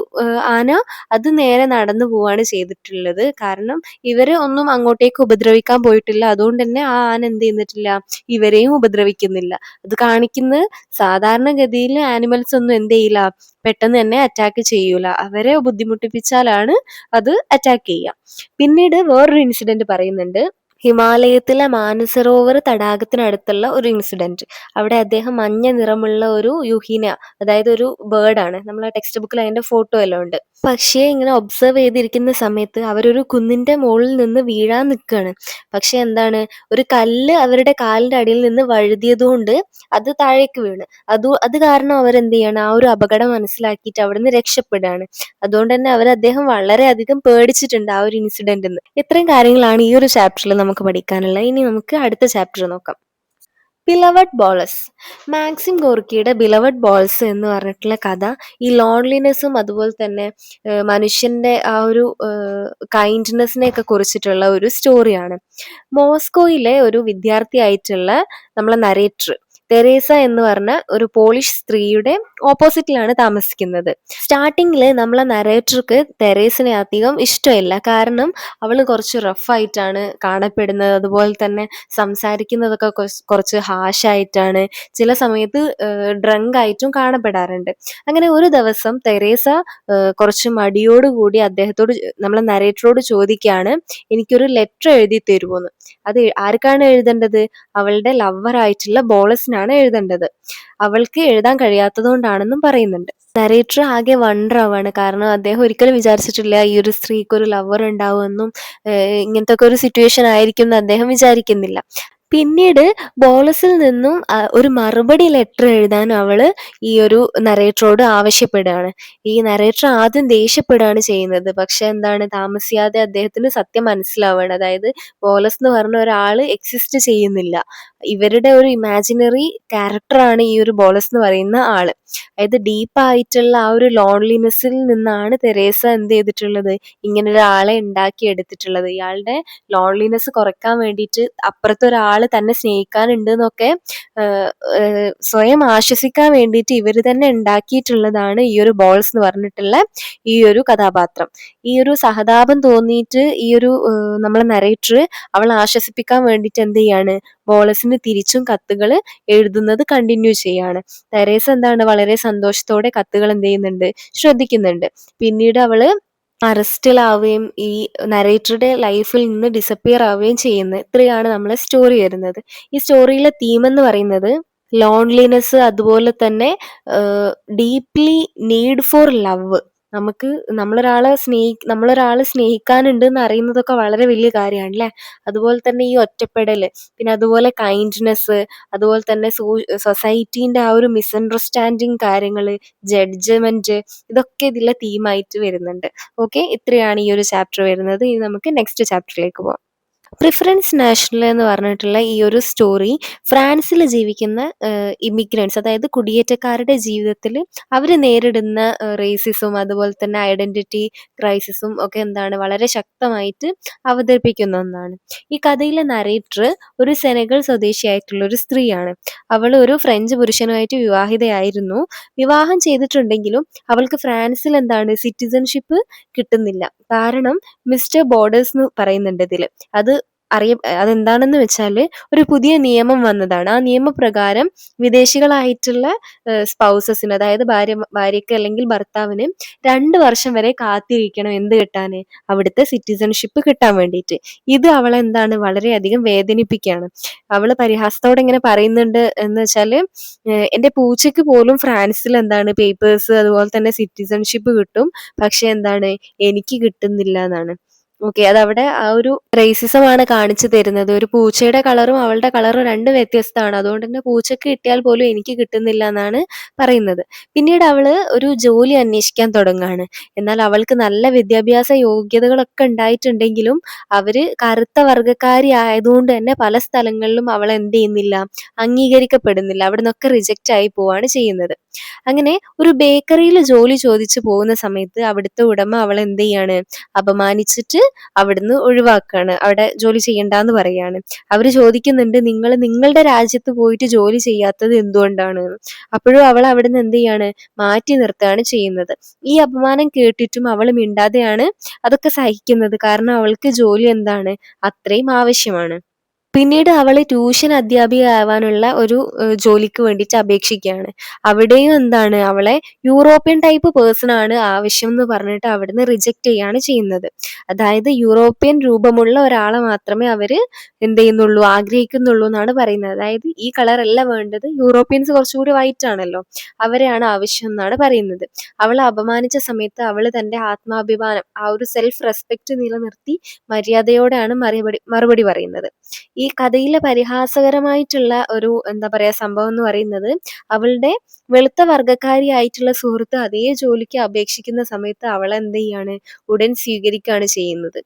ആന അത് നേരെ നടന്നു പോവാണ് ചെയ്തിട്ടുള്ളത്. കാരണം ഇവര് ഒന്നും അങ്ങോട്ടേക്ക് ഉപദ്രവിക്കാൻ പോയിട്ടില്ല. അതുകൊണ്ട് തന്നെ ആ ആന എന്ത് ചെയ്യുന്നിട്ടില്ല, ഇവരെയും ഉപദ്രവിക്കുന്നില്ല. അത് കാണിക്കുന്നത് സാധാരണഗതിയിൽ ആനിമൽസ് ഒന്നും എന്ത് ചെയ്യില്ല, പെട്ടെന്ന് തന്നെ അറ്റാക്ക് ചെയ്യൂല. അവരെ ബുദ്ധിമുട്ടിപ്പിച്ചാലാണ് അത് അറ്റാക്ക് ചെയ്യുക. പിന്നീട് വേറൊരു ഇൻസിഡന്റ് പറയുന്നുണ്ട്. ഹിമാലയത്തിലെ മാനസരോവർ തടാകത്തിനടുത്തുള്ള ഒരു ഇൻസിഡന്റ്. അവിടെ അദ്ദേഹം മഞ്ഞ നിറമുള്ള ഒരു യുഹീന, അതായത് ഒരു ബേർഡാണ്. നമ്മളെ ടെക്സ്റ്റ് ബുക്കിൽ അതിന്റെ ഫോട്ടോ എല്ലാം ഉണ്ട്. പക്ഷേ ഇങ്ങനെ ഒബ്സർവ് ചെയ്തിരിക്കുന്ന സമയത്ത് അവരൊരു കുന്നിന്റെ മുകളിൽ നിന്ന് വീഴാൻ നിൽക്കുകയാണ്. പക്ഷെ എന്താണ്, ഒരു കല്ല് അവരുടെ കാലിന്റെ അടിയിൽ നിന്ന് വഴുതിയതുകൊണ്ട് അത് താഴേക്ക് വീണ്. അത് കാരണം അവരെന്ത് ചെയ്യണം, ആ ഒരു അപകടം മനസ്സിലാക്കിയിട്ട് അവിടുന്ന് രക്ഷപ്പെടുകയാണ്. അതുകൊണ്ട് തന്നെ അദ്ദേഹം വളരെയധികം പേടിച്ചിട്ടുണ്ട് ആ ഒരു ഇൻസിഡന്റിൽ നിന്ന്. ഇത്രയും കാര്യങ്ങളാണ് ഈ ഒരു ചാപ്റ്ററിൽ നമുക്ക് പഠിക്കാനുള്ളത്. ഇനി നമുക്ക് അടുത്ത ചാപ്റ്റർ നോക്കാം. Beloved Boles. മാക്സിം ഗോർക്കിയുടെ ബിലവഡ് ബോൾസ് എന്ന് പറഞ്ഞിട്ടുള്ള കഥ ഈ ലോൺലിനെസ്സും അതുപോലെ തന്നെ മനുഷ്യന്റെ ആ ഒരു കൈൻഡ്നെസ്സിനെ ഒക്കെ കുറിച്ചിട്ടുള്ള ഒരു സ്റ്റോറിയാണ്. മോസ്കോയിലെ ഒരു വിദ്യാർത്ഥിയായിട്ടുള്ള നമ്മളെ നരേറ്റർ തെരേസ എന്ന് പറഞ്ഞ ഒരു പോളിഷ് സ്ത്രീയുടെ ഓപ്പോസിറ്റിലാണ് താമസിക്കുന്നത്. സ്റ്റാർട്ടിങ്ങിൽ നമ്മളെ നരേറ്റർക്ക് തെരേസിനെ അധികം ഇഷ്ടമില്ല. കാരണം അവള് കുറച്ച് റഫായിട്ടാണ് കാണപ്പെടുന്നത്. അതുപോലെ തന്നെ സംസാരിക്കുന്നതൊക്കെ കുറച്ച് ഹാഷായിട്ടാണ്. ചില സമയത്ത് ഡ്രങ്ക് ആയിട്ടും കാണപ്പെടാറുണ്ട്. അങ്ങനെ ഒരു ദിവസം തെരേസ കുറച്ച് മടിയോടുകൂടി അദ്ദേഹത്തോട്, നമ്മളെ നരേറ്ററോട് ചോദിക്കുകയാണ്, എനിക്കൊരു ലെറ്റർ എഴുതി തരുമോന്ന്. അത് ആർക്കാണ് എഴുതേണ്ടത്? അവളുടെ ലവറായിട്ടുള്ള ബോളസിനാണ് എഴുതേണ്ടത്. അവൾക്ക് എഴുതാൻ കഴിയാത്തത് കൊണ്ടാണെന്നും പറയുന്നുണ്ട്. നരേറ്റർ ആകെ വണ്ടർ ആവാണ്. കാരണം അദ്ദേഹം ഒരിക്കലും വിചാരിച്ചിട്ടില്ല ഈ ഒരു സ്ത്രീക്ക് ഒരു ലവർ ഉണ്ടാവുമെന്നും ഇങ്ങനത്തെ ഒക്കെ ഒരു സിറ്റുവേഷൻ ആയിരിക്കും എന്ന് അദ്ദേഹം വിചാരിക്കുന്നില്ല. പിന്നീട് ബോളസിൽ നിന്നും ഒരു മറുപടി ലെറ്റർ എഴുതാൻ അവള് ഈ ഒരു നരേറ്ററോട് ആവശ്യപ്പെടുകയാണ്. ഈ നരേറ്റർ ആദ്യം ദേഷ്യപ്പെടുകയാണ് ചെയ്യുന്നത്. പക്ഷെ എന്താണ്, താമസിയാതെ അദ്ദേഹത്തിന് സത്യം മനസ്സിലാവുകയാണ്. അതായത് ബോളസ് എന്ന് പറഞ്ഞ ഒരാള് എക്സിസ്റ്റ് ചെയ്യുന്നില്ല. ഇവരുടെ ഒരു ഇമാജിനറി ക്യാരക്ടറാണ് ഈ ഒരു ബോളസ് എന്ന് പറയുന്ന ആള്. അതായത് ഡീപ്പായിട്ടുള്ള ആ ഒരു ലോൺലിനെസ്സിൽ നിന്നാണ് തെരേസ എന്ത് ചെയ്തിട്ടുള്ളത്, ഇങ്ങനെ ഒരാളെ ഉണ്ടാക്കി എടുത്തിട്ടുള്ളത്. ഇയാളുടെ ലോൺലിനെസ് കുറയ്ക്കാൻ വേണ്ടിയിട്ട് അപ്പുറത്തൊരാൾ തന്നെ സ്നേഹിക്കാനുണ്ട് എന്നൊക്കെ സ്വയം ആശ്വസിക്കാൻ വേണ്ടിയിട്ട് ഇവർ തന്നെ ഉണ്ടാക്കിയിട്ടുള്ളതാണ് ഈ ഒരു ബോൾസ് എന്ന് പറഞ്ഞിട്ടുള്ള ഈ ഒരു കഥാപാത്രം. ഈ ഒരു സഹതാപം തോന്നിയിട്ട് ഈ ഒരു നമ്മളെ നരേറ്റർ അവളെ ആശ്വസിപ്പിക്കാൻ വേണ്ടിയിട്ട് എന്ത് ചെയ്യാണ്, ബോളസിന് തിരിച്ചും കത്തുകൾ എഴുതുന്നത് കണ്ടിന്യൂ ചെയ്യാണ്. തെരേസ എന്താണ്, വളരെ സന്തോഷത്തോടെ കത്തുകൾ എന്ത് ചെയ്യുന്നുണ്ട്, ശ്രദ്ധിക്കുന്നുണ്ട്. പിന്നീട് അവള് അറസ്റ്റിലാവുകയും ഈ നരേറ്ററുടെ ലൈഫിൽ നിന്ന് ഡിസപ്പിയർ ആവുകയും ചെയ്യുന്നത്. ഇത്രയാണ് നമ്മളെ സ്റ്റോറി വരുന്നത്. ഈ സ്റ്റോറിയിലെ തീം എന്ന് പറയുന്നത് ലോൺലിനെസ്, അതുപോലെ തന്നെ ഡീപ്ലി നീഡ് ഫോർ ലവ്. നമുക്ക് നമ്മളൊരാളെ സ്നേഹിക്കാനുണ്ട് എന്ന് അറിയുന്നതൊക്കെ വളരെ വലിയ കാര്യമാണ് അല്ലേ. അതുപോലെ തന്നെ ഈ ഒറ്റപ്പെടൽ, പിന്നെ അതുപോലെ കൈൻഡ്നെസ്, അതുപോലെ തന്നെ സൊസൈറ്റീൻ്റെ ആ ഒരു മിസ്അണ്ടർസ്റ്റാൻഡിങ് കാര്യങ്ങൾ, ജഡ്ജ്മെന്റ്, ഇതൊക്കെ ഇതിലെ തീമായിട്ട് വരുന്നുണ്ട്. ഓക്കെ, ഇത്രയാണ് ഈ ഒരു ചാപ്റ്റർ വരുന്നത്. ഇനി നമുക്ക് നെക്സ്റ്റ് ചാപ്റ്ററിലേക്ക് പോകാം. പ്രിഫറൻസ് നാഷണൽ എന്ന് പറഞ്ഞിട്ടുള്ള ഈ ഒരു സ്റ്റോറി ഫ്രാൻസിൽ ജീവിക്കുന്ന ഇമിഗ്രൻസ്, അതായത് കുടിയേറ്റക്കാരുടെ ജീവിതത്തിൽ അവർ നേരിടുന്ന റേസിസും അതുപോലെ തന്നെ ഐഡന്റിറ്റി ക്രൈസിസും ഒക്കെ എന്താണ്, വളരെ ശക്തമായിട്ട് അവതരിപ്പിക്കുന്ന ഒന്നാണ്. ഈ കഥയിലെ നരേറ്റർ ഒരു സെനഗൽ സ്വദേശിയായിട്ടുള്ള ഒരു സ്ത്രീയാണ്. അവൾ ഒരു ഫ്രഞ്ച് പുരുഷനുമായിട്ട് വിവാഹിതയായിരുന്നു. വിവാഹം ചെയ്തിട്ടുണ്ടെങ്കിലും അവൾക്ക് ഫ്രാൻസിൽ എന്താണ്, സിറ്റിസൺഷിപ്പ് കിട്ടുന്നില്ല. കാരണം മിസ്റ്റർ ബോർഡേഴ്സ് എന്ന് പറയുന്നുണ്ട് ഇതിൽ. അതെന്താണെന്ന് വെച്ചാൽ ഒരു പുതിയ നിയമം വന്നതാണ്. ആ നിയമപ്രകാരം വിദേശികളായിട്ടുള്ള സ്പൗസസിന്, അതായത് ഭാര്യയ്ക്ക് അല്ലെങ്കിൽ ഭർത്താവിന് 2 വർഷം വരെ കാത്തിരിക്കണം എന്ത് കിട്ടാന്, അവിടുത്തെ സിറ്റിസൺഷിപ്പ് കിട്ടാൻ വേണ്ടിയിട്ട്. ഇത് അവളെ എന്താണ്, വളരെയധികം വേദനിപ്പിക്കുകയാണ്. അവള് പരിഹാസത്തോടെ ഇങ്ങനെ പറയുന്നുണ്ട് എന്ന് വെച്ചാല്, എന്റെ പൂച്ചയ്ക്ക് പോലും ഫ്രാൻസിൽ എന്താണ് പേപ്പേഴ്സ് അതുപോലെ തന്നെ സിറ്റിസൺഷിപ്പ് കിട്ടും, പക്ഷെ എന്താണ് എനിക്ക് കിട്ടുന്നില്ല എന്നാണ്. ഓക്കെ, അതവിടെ ആ ഒരു റേസിസം ആണ് കാണിച്ചു തരുന്നത്. ഒരു പൂച്ചയുടെ കളറും അവളുടെ കളറും രണ്ടും വ്യത്യസ്തമാണ്. അതുകൊണ്ട് തന്നെ പൂച്ചക്ക് കിട്ടിയാൽ പോലും എനിക്ക് കിട്ടുന്നില്ല എന്നാണ് പറയുന്നത്. പിന്നീട് അവള് ഒരു ജോലി അന്വേഷിക്കാൻ തുടങ്ങുകയാണ്. എന്നാൽ അവൾക്ക് നല്ല വിദ്യാഭ്യാസ യോഗ്യതകളൊക്കെ ഉണ്ടായിട്ടുണ്ടെങ്കിലും അവര് കറുത്ത വർഗ്ഗക്കാരി ആയതുകൊണ്ട് തന്നെ പല സ്ഥലങ്ങളിലും അവൾ എന്ത് ചെയ്യുന്നില്ല, അംഗീകരിക്കപ്പെടുന്നില്ല. അവിടെ നിന്നൊക്കെ റിജക്റ്റ് ആയി പോവാണ് ചെയ്യുന്നത്. അങ്ങനെ ഒരു ബേക്കറിയിൽ ജോലി ചോദിച്ചു പോകുന്ന സമയത്ത് അവിടുത്തെ ഉടമ അവളെ എന്ത് ചെയ്യാണ്, അപമാനിച്ചിട്ട് അവിടുന്ന് ഒഴിവാക്കാണ്, അവിടെ ജോലി ചെയ്യണ്ടെന്ന് പറയാണ്. അവര് ചോദിക്കുന്നുണ്ട്, നിങ്ങൾ നിങ്ങളുടെ രാജ്യത്ത് പോയിട്ട് ജോലി ചെയ്യാത്തത് എന്തുകൊണ്ടാണ്? അപ്പോഴും അവൾ അവിടുന്ന് എന്ത് ചെയ്യാണ്, മാറ്റി നിർത്തുകയാണ് ചെയ്യുന്നത്. ഈ അപമാനം കേട്ടിട്ടും അവൾ മിണ്ടാതെയാണ് അതൊക്കെ സഹിക്കുന്നത്. കാരണം അവൾക്ക് ജോലി എന്താണ്, അത്രയും ആവശ്യമാണ്. പിന്നീട് അവള് ട്യൂഷൻ അധ്യാപികയാവാനുള്ള ഒരു ജോലിക്ക് വേണ്ടിയിട്ട് അപേക്ഷിക്കുകയാണ്. അവിടെയും എന്താണ്, അവളെ യൂറോപ്യൻ ടൈപ്പ് പേഴ്സൺ ആണ് ആവശ്യം എന്ന് പറഞ്ഞിട്ട് അവിടുന്ന് റിജക്റ്റ് ചെയ്യാണ് ചെയ്യുന്നത്. അതായത് യൂറോപ്യൻ രൂപമുള്ള ഒരാളെ മാത്രമേ അവര് എന്ത് ചെയ്യുന്നുള്ളൂ, ആഗ്രഹിക്കുന്നുള്ളൂ എന്നാണ് പറയുന്നത്. അതായത് ഈ കളർ അല്ല വേണ്ടത്, യൂറോപ്യൻസ് കുറച്ചുകൂടി വൈറ്റ് ആണല്ലോ, അവരെയാണ് ആവശ്യം എന്നാണ് പറയുന്നത്. അവളെ അപമാനിച്ച സമയത്ത് അവള് തന്റെ ആത്മാഭിമാനം, ആ ഒരു സെൽഫ് റെസ്പെക്ട് നിലനിർത്തി മര്യാദയോടെയാണ് മറുപടി പറയുന്നത്. ഈ കഥയിലെ പരിഹാസകരമായിട്ടുള്ള ഒരു എന്താ പറയാ സംഭവം എന്ന് പറയുന്നത്, അവളുടെ വെളുത്ത വർഗ്ഗക്കാരിയായിട്ടുള്ള സുഹൃത്ത് അതേ ജോലിക്ക് അപേക്ഷിക്കുന്ന സമയത്ത് അവളെ എന്ത് ചെയ്യാണ്, ഉടൻ സ്വീകരിക്കുകയാണ് ചെയ്യുന്നത്.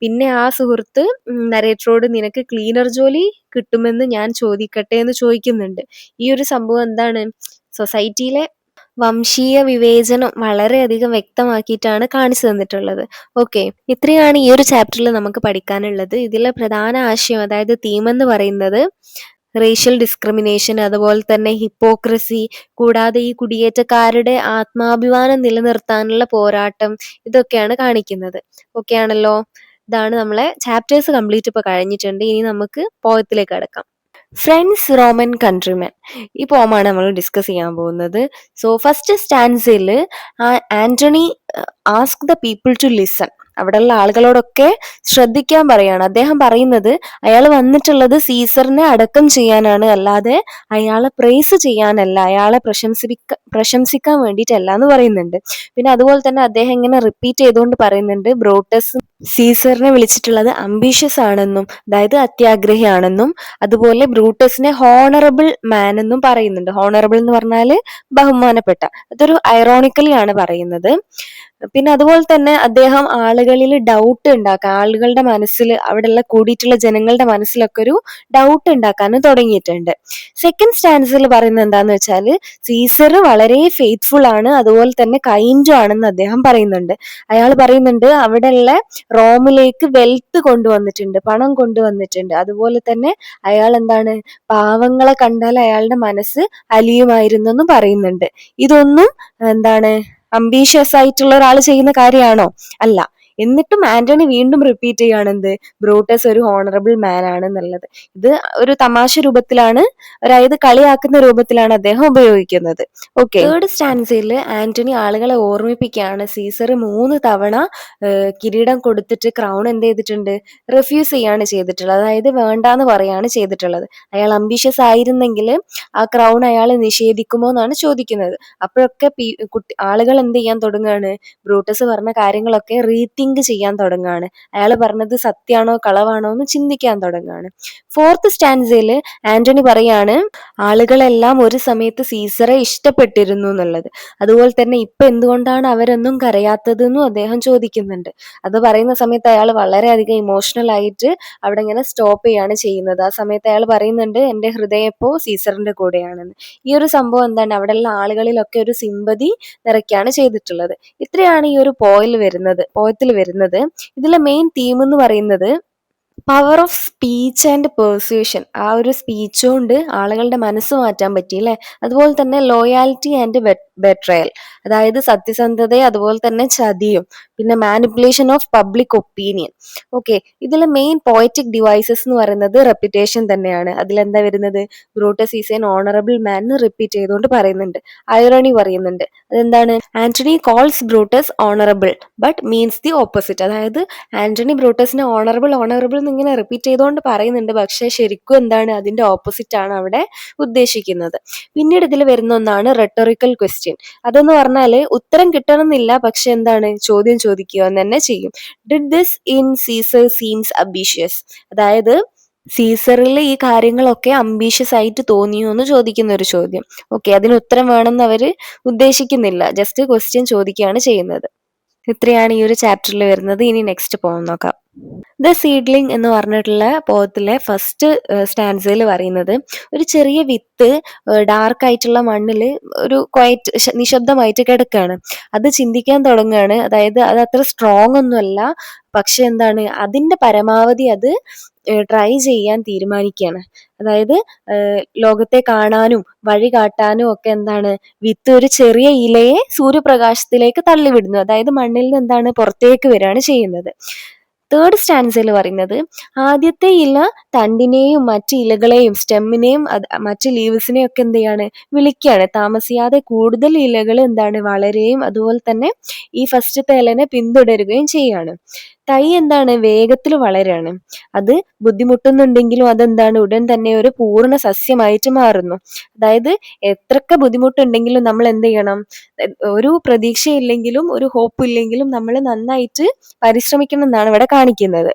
പിന്നെ ആ സുഹൃത്ത് നരേറ്ററോട് നിനക്ക് ക്ലീനർ ജോലി കിട്ടുമെന്ന് ഞാൻ ചോദിക്കട്ടെ എന്ന് ചോദിക്കുന്നുണ്ട്. ഈ ഒരു സംഭവം എന്താണ്, സൊസൈറ്റിയിലെ വംശീയ വിവേചനം വളരെയധികം വ്യക്തമാക്കിയിട്ടാണ് കാണിച്ചു തന്നിട്ടുള്ളത്. ഓക്കെ, ഇത്രയാണ് ഈ ഒരു ചാപ്റ്ററിൽ നമുക്ക് പഠിക്കാനുള്ളത്. ഇതിലെ പ്രധാന ആശയം, അതായത് തീം എന്ന് പറയുന്നത് റേഷ്യൽ ഡിസ്ക്രിമിനേഷൻ, അതുപോലെ തന്നെ ഹിപ്പോക്രസി, കൂടാതെ ഈ കുടിയേറ്റക്കാരുടെ ആത്മാഭിമാനം നിലനിർത്താനുള്ള പോരാട്ടം, ഇതൊക്കെയാണ് കാണിക്കുന്നത്. ഓക്കെ ആണല്ലോ, ഇതാണ് നമ്മളെ ചാപ്റ്റേഴ്സ് കംപ്ലീറ്റ് ഇപ്പൊ കഴിഞ്ഞിട്ടുണ്ട്. ഇനി നമുക്ക് പോയത്തിലേക്ക് കടക്കാം. ഫ്രണ്ട്സ് റോമൻ കൺട്രിമെൻ, ഈ പോമാണ് നമ്മൾ ഡിസ്കസ് ചെയ്യാൻ പോകുന്നത്. സോ ഫസ്റ്റ് സ്റ്റാൻസിൽ Antony ask the people to listen, അവിടെയുള്ള ആളുകളോടൊക്കെ ശ്രദ്ധിക്കാൻ പറയാണ്. അദ്ദേഹം പറയുന്നത് അയാൾ വന്നിട്ടുള്ളത് സീസറിനെ അടക്കം ചെയ്യാനാണ്, അല്ലാതെ അയാളെ പ്രൈസ് ചെയ്യാനല്ല, അയാളെ പ്രശംസിക്കാൻ വേണ്ടിയിട്ടല്ല എന്ന് പറയുന്നുണ്ട്. പിന്നെ അതുപോലെ തന്നെ അദ്ദേഹം ഇങ്ങനെ റിപ്പീറ്റ് ചെയ്തുകൊണ്ട് പറയുന്നുണ്ട്, ബ്രൂട്ടസ് സീസറിനെ വിളിച്ചിട്ടുള്ളത് അംബീഷ്യസ് ആണെന്നും, അതായത് അത്യാഗ്രഹിയാണെന്നും, അതുപോലെ ബ്രൂട്ടസിനെ ഹോണറബിൾ മാൻ എന്നും പറയുന്നുണ്ട്. ഹോണറബിൾ എന്ന് പറഞ്ഞാല് ബഹുമാനപ്പെട്ട, അതൊരു ഐറോണിക്കലി ആണ് പറയുന്നത്. പിന്നെ അതുപോലെ തന്നെ അദ്ദേഹം ആളുകളിൽ ഡൗട്ട് ഉണ്ടാക്കാൻ, ആളുകളുടെ മനസ്സിൽ, അവിടെയുള്ള കൂടിയിട്ടുള്ള ജനങ്ങളുടെ മനസ്സിലൊക്കെ ഒരു ഡൗട്ട് ഉണ്ടാക്കാനും തുടങ്ങിയിട്ടുണ്ട്. സെക്കൻഡ് സ്റ്റാൻസിൽ പറയുന്നത് എന്താന്ന് വെച്ചാല്, സീസർ വളരെ ഫെയ്ത്ത്ഫുൾ ആണ്, അതുപോലെ തന്നെ കൈൻഡും ആണെന്ന് അദ്ദേഹം പറയുന്നുണ്ട്. അയാൾ പറയുന്നുണ്ട് അവിടെയുള്ള റോമിലേക്ക് വെൽത്ത് കൊണ്ടുവന്നിട്ടുണ്ട്, പണം കൊണ്ടുവന്നിട്ടുണ്ട്. അതുപോലെ തന്നെ അയാൾ എന്താണ്, പാവങ്ങളെ കണ്ടാൽ അയാളുടെ മനസ്സ് അലിയുമായിരുന്നു എന്നും പറയുന്നുണ്ട്. ഇതൊന്നും എന്താണ്, അംബീഷ്യസ് ആയിട്ടുള്ള ഒരാൾ ചെയ്യുന്ന കാര്യമാണോ? അല്ല. എന്നിട്ടും ആന്റണി വീണ്ടും റിപ്പീറ്റ് ചെയ്യാണ് എന്ത്, ബ്രൂട്ടസ് ഒരു ഹോണറബിൾ മാൻ ആണ് എന്നുള്ളത്. ഇത് ഒരു തമാശ രൂപത്തിലാണ്, അതായത് കളിയാക്കുന്ന രൂപത്തിലാണ് അദ്ദേഹം ഉപയോഗിക്കുന്നത്. ഓക്കെ, തേർഡ് സ്റ്റാൻസിൽ ആന്റണി ആളുകളെ ഓർമ്മിപ്പിക്കുകയാണ്, സീസർ 3 തവണ കിരീടം കൊടുത്തിട്ട് ക്രൗൺ എന്ത് ചെയ്തിട്ടുണ്ട്, റിഫ്യൂസ് ചെയ്യാണ് ചെയ്തിട്ടുള്ളത്, അതായത് വേണ്ടാന്ന് പറയാണ് ചെയ്തിട്ടുള്ളത്. അയാൾ അംബീഷ്യസ് ആയിരുന്നെങ്കിൽ ആ ക്രൗൺ അയാൾ നിഷേധിക്കുമോ എന്നാണ് ചോദിക്കുന്നത്. അപ്പോഴൊക്കെ ആളുകൾ എന്ത് ചെയ്യാൻ തുടങ്ങുകയാണ്, ബ്രൂട്ടസ് പറഞ്ഞ കാര്യങ്ങളൊക്കെ റീതിങ്ക് ചെയ്യാൻ തുടങ്ങുകയാണ്. അയാൾ പറഞ്ഞത് സത്യമാണോ കളവാണോ എന്ന് ചിന്തിക്കാൻ തുടങ്ങുകയാണ്. ഫോർത്ത് സ്റ്റാൻസയിൽ ആന്റണി പറയാണ്, ആളുകളെല്ലാം ഒരു സമയത്ത് സീസറെ ഇഷ്ടപ്പെട്ടിരുന്നു എന്നുള്ളത്. അതുപോലെ തന്നെ ഇപ്പൊ എന്തുകൊണ്ടാണ് അവരൊന്നും കരയാത്തത് എന്നും അദ്ദേഹം ചോദിക്കുന്നുണ്ട്. അത് പറയുന്ന സമയത്ത് അയാൾ വളരെയധികം ഇമോഷണൽ ആയിട്ട് അവിടെ ഇങ്ങനെ സ്റ്റോപ്പ് ചെയ്യാണ് ചെയ്യുന്നത്. ആ സമയത്ത് അയാൾ പറയുന്നുണ്ട്, എന്റെ ഹൃദയം ഇപ്പോ സീസറിന്റെ കൂടെയാണെന്ന്. ഈ ഒരു സംഭവം എന്താണ്, അവിടെയുള്ള ആളുകളിലൊക്കെ ഒരു സിമ്പതി നിറയ്ക്കാണ് ചെയ്തിട്ടുള്ളത്. ഇത്രയാണ് ഈ ഒരു പോയത്തിൽ വരുന്നത്. ഇതിലെ മെയിൻ തീം എന്ന് പറയുന്നത് പവർ ഓഫ് സ്പീച്ച് ആൻഡ് പെർസ്യൂഷൻ. ആ ഒരു സ്പീച്ച് കൊണ്ട് ആളുകളുടെ മനസ്സ് മാറ്റാൻ പറ്റി അല്ലെ. അതുപോലെ തന്നെ ലോയാലിറ്റി ആൻഡ് ബെട്രയൽ, അതായത് സത്യസന്ധതയും അതുപോലെ തന്നെ ചതിയും, പിന്നെ manipulation of public opinion. Okay, ഇതിലെ മെയിൻ പോയറ്റിക് ഡിവൈസസ് എന്ന് പറയുന്നത് റെപ്യൂട്ടേഷൻ തന്നെയാണ്. അതിലെന്താ വരുന്നത്, ബ്രൂട്ടസ് ഈസ് എൻ ഓണറബിൾ മാൻ എന്ന് റിപ്പീറ്റ് ചെയ്തുകൊണ്ട് പറയുന്നുണ്ട്. ഐറണി പറയുന്നുണ്ട്, അതെന്താണ്, Antony calls Brutus honourable but means the opposite. അതായത് ആന്റണി ബ്രൂട്ടസിനെ ഓണറബിൾ ഇങ്ങനെ റിപ്പീറ്റ് ചെയ്തുകൊണ്ട് പറയുന്നുണ്ട്, പക്ഷെ ശരിക്കും എന്താണ്, അതിന്റെ ഓപ്പോസിറ്റ് ആണ് അവിടെ ഉദ്ദേശിക്കുന്നത്. പിന്നീട് ഇതിൽ വരുന്ന ഒന്നാണ് റെട്ടോറിക്കൽ ക്വസ്റ്റ്യൻ. അതെന്ന് പറഞ്ഞാല് ഉത്തരം കിട്ടണമെന്നില്ല, പക്ഷെ എന്താണ്, ചോദ്യം ചോദിക്കുക എന്ന് തന്നെ ചെയ്യും. Did this in Caesar seems ambitious, അതായത് സീസറിൽ ഈ കാര്യങ്ങളൊക്കെ അംബീഷ്യസ് ആയിട്ട് തോന്നിയോ എന്ന് ചോദിക്കുന്ന ഒരു ചോദ്യം. ഓക്കെ, അതിന് ഉത്തരം വേണമെന്ന് അവര് ഉദ്ദേശിക്കുന്നില്ല, ജസ്റ്റ് ക്വസ്റ്റ്യൻ ചോദിക്കുകയാണ് ചെയ്യുന്നത്. ഇത്രയാണ് ഈ ഒരു ചാപ്റ്ററിൽ വരുന്നത്. ഇനി നെക്സ്റ്റ് പോകാൻ നോക്കാം. ദ സീഡ്ലിംഗ് എന്ന് പറഞ്ഞിട്ടുള്ള പോയത്തിലെ ഫസ്റ്റ് സ്റ്റാൻസയിൽ പറയുന്നത് ഒരു ചെറിയ വിത്ത് ഡാർക്ക് ആയിട്ടുള്ള മണ്ണിൽ ഒരു ക്വയറ്റ് നിശബ്ദമായിട്ട് കിടക്കുകയാണ്. അത് ചിന്തിക്കാൻ തുടങ്ങുകയാണ്. അതായത് അത് അത്ര സ്ട്രോങ് ഒന്നുമല്ല, പക്ഷെ എന്താണ് അതിന്റെ പരമാവധി അത് ട്രൈ ചെയ്യാൻ തീരുമാനിക്കുകയാണ്. അതായത് ലോകത്തെ കാണാനും വഴി കാട്ടാനും ഒക്കെ എന്താണ് വിത്ത് ഒരു ചെറിയ ഇലയെ സൂര്യപ്രകാശത്തിലേക്ക് തള്ളിവിടുന്നു. അതായത് മണ്ണിൽ നിന്ന് എന്താണ് പുറത്തേക്ക് വരികയാണ് ചെയ്യുന്നത്. തേർഡ് സ്റ്റാൻസയിൽ പറയുന്നത് ആദ്യത്തെ ഇല തണ്ടിനെയും മറ്റ് ഇലകളെയും സ്റ്റെമ്മിനെയും മറ്റ് ലീവ്സിനെയും ഒക്കെ എന്ത് ചെയ്യാണ് വിളിക്കുകയാണ്. താമസിയാതെ കൂടുതൽ ഇലകൾ എന്താണ് വളരുകയും അതുപോലെ തന്നെ ഈ ഫസ്റ്റത്തെ ഇലനെ പിന്തുടരുകയും ചെയ്യാണ്. തൈ എന്താണ് വേഗത്തിൽ വളരാണ്. അത് ബുദ്ധിമുട്ടുന്നുണ്ടെങ്കിലും അതെന്താണ് ഉടൻ തന്നെ ഒരു പൂർണ്ണ സസ്യമായിട്ട് മാറുന്നു. അതായത് എത്രയൊക്കെ ബുദ്ധിമുട്ടുണ്ടെങ്കിലും നമ്മൾ എന്ത് ചെയ്യണം, ഒരു പ്രതീക്ഷയില്ലെങ്കിലും ഒരു ഹോപ്പ് ഇല്ലെങ്കിലും നമ്മൾ നന്നായിട്ട് പരിശ്രമിക്കണം എന്നാണ് ഇവിടെ കാണിക്കുന്നത്.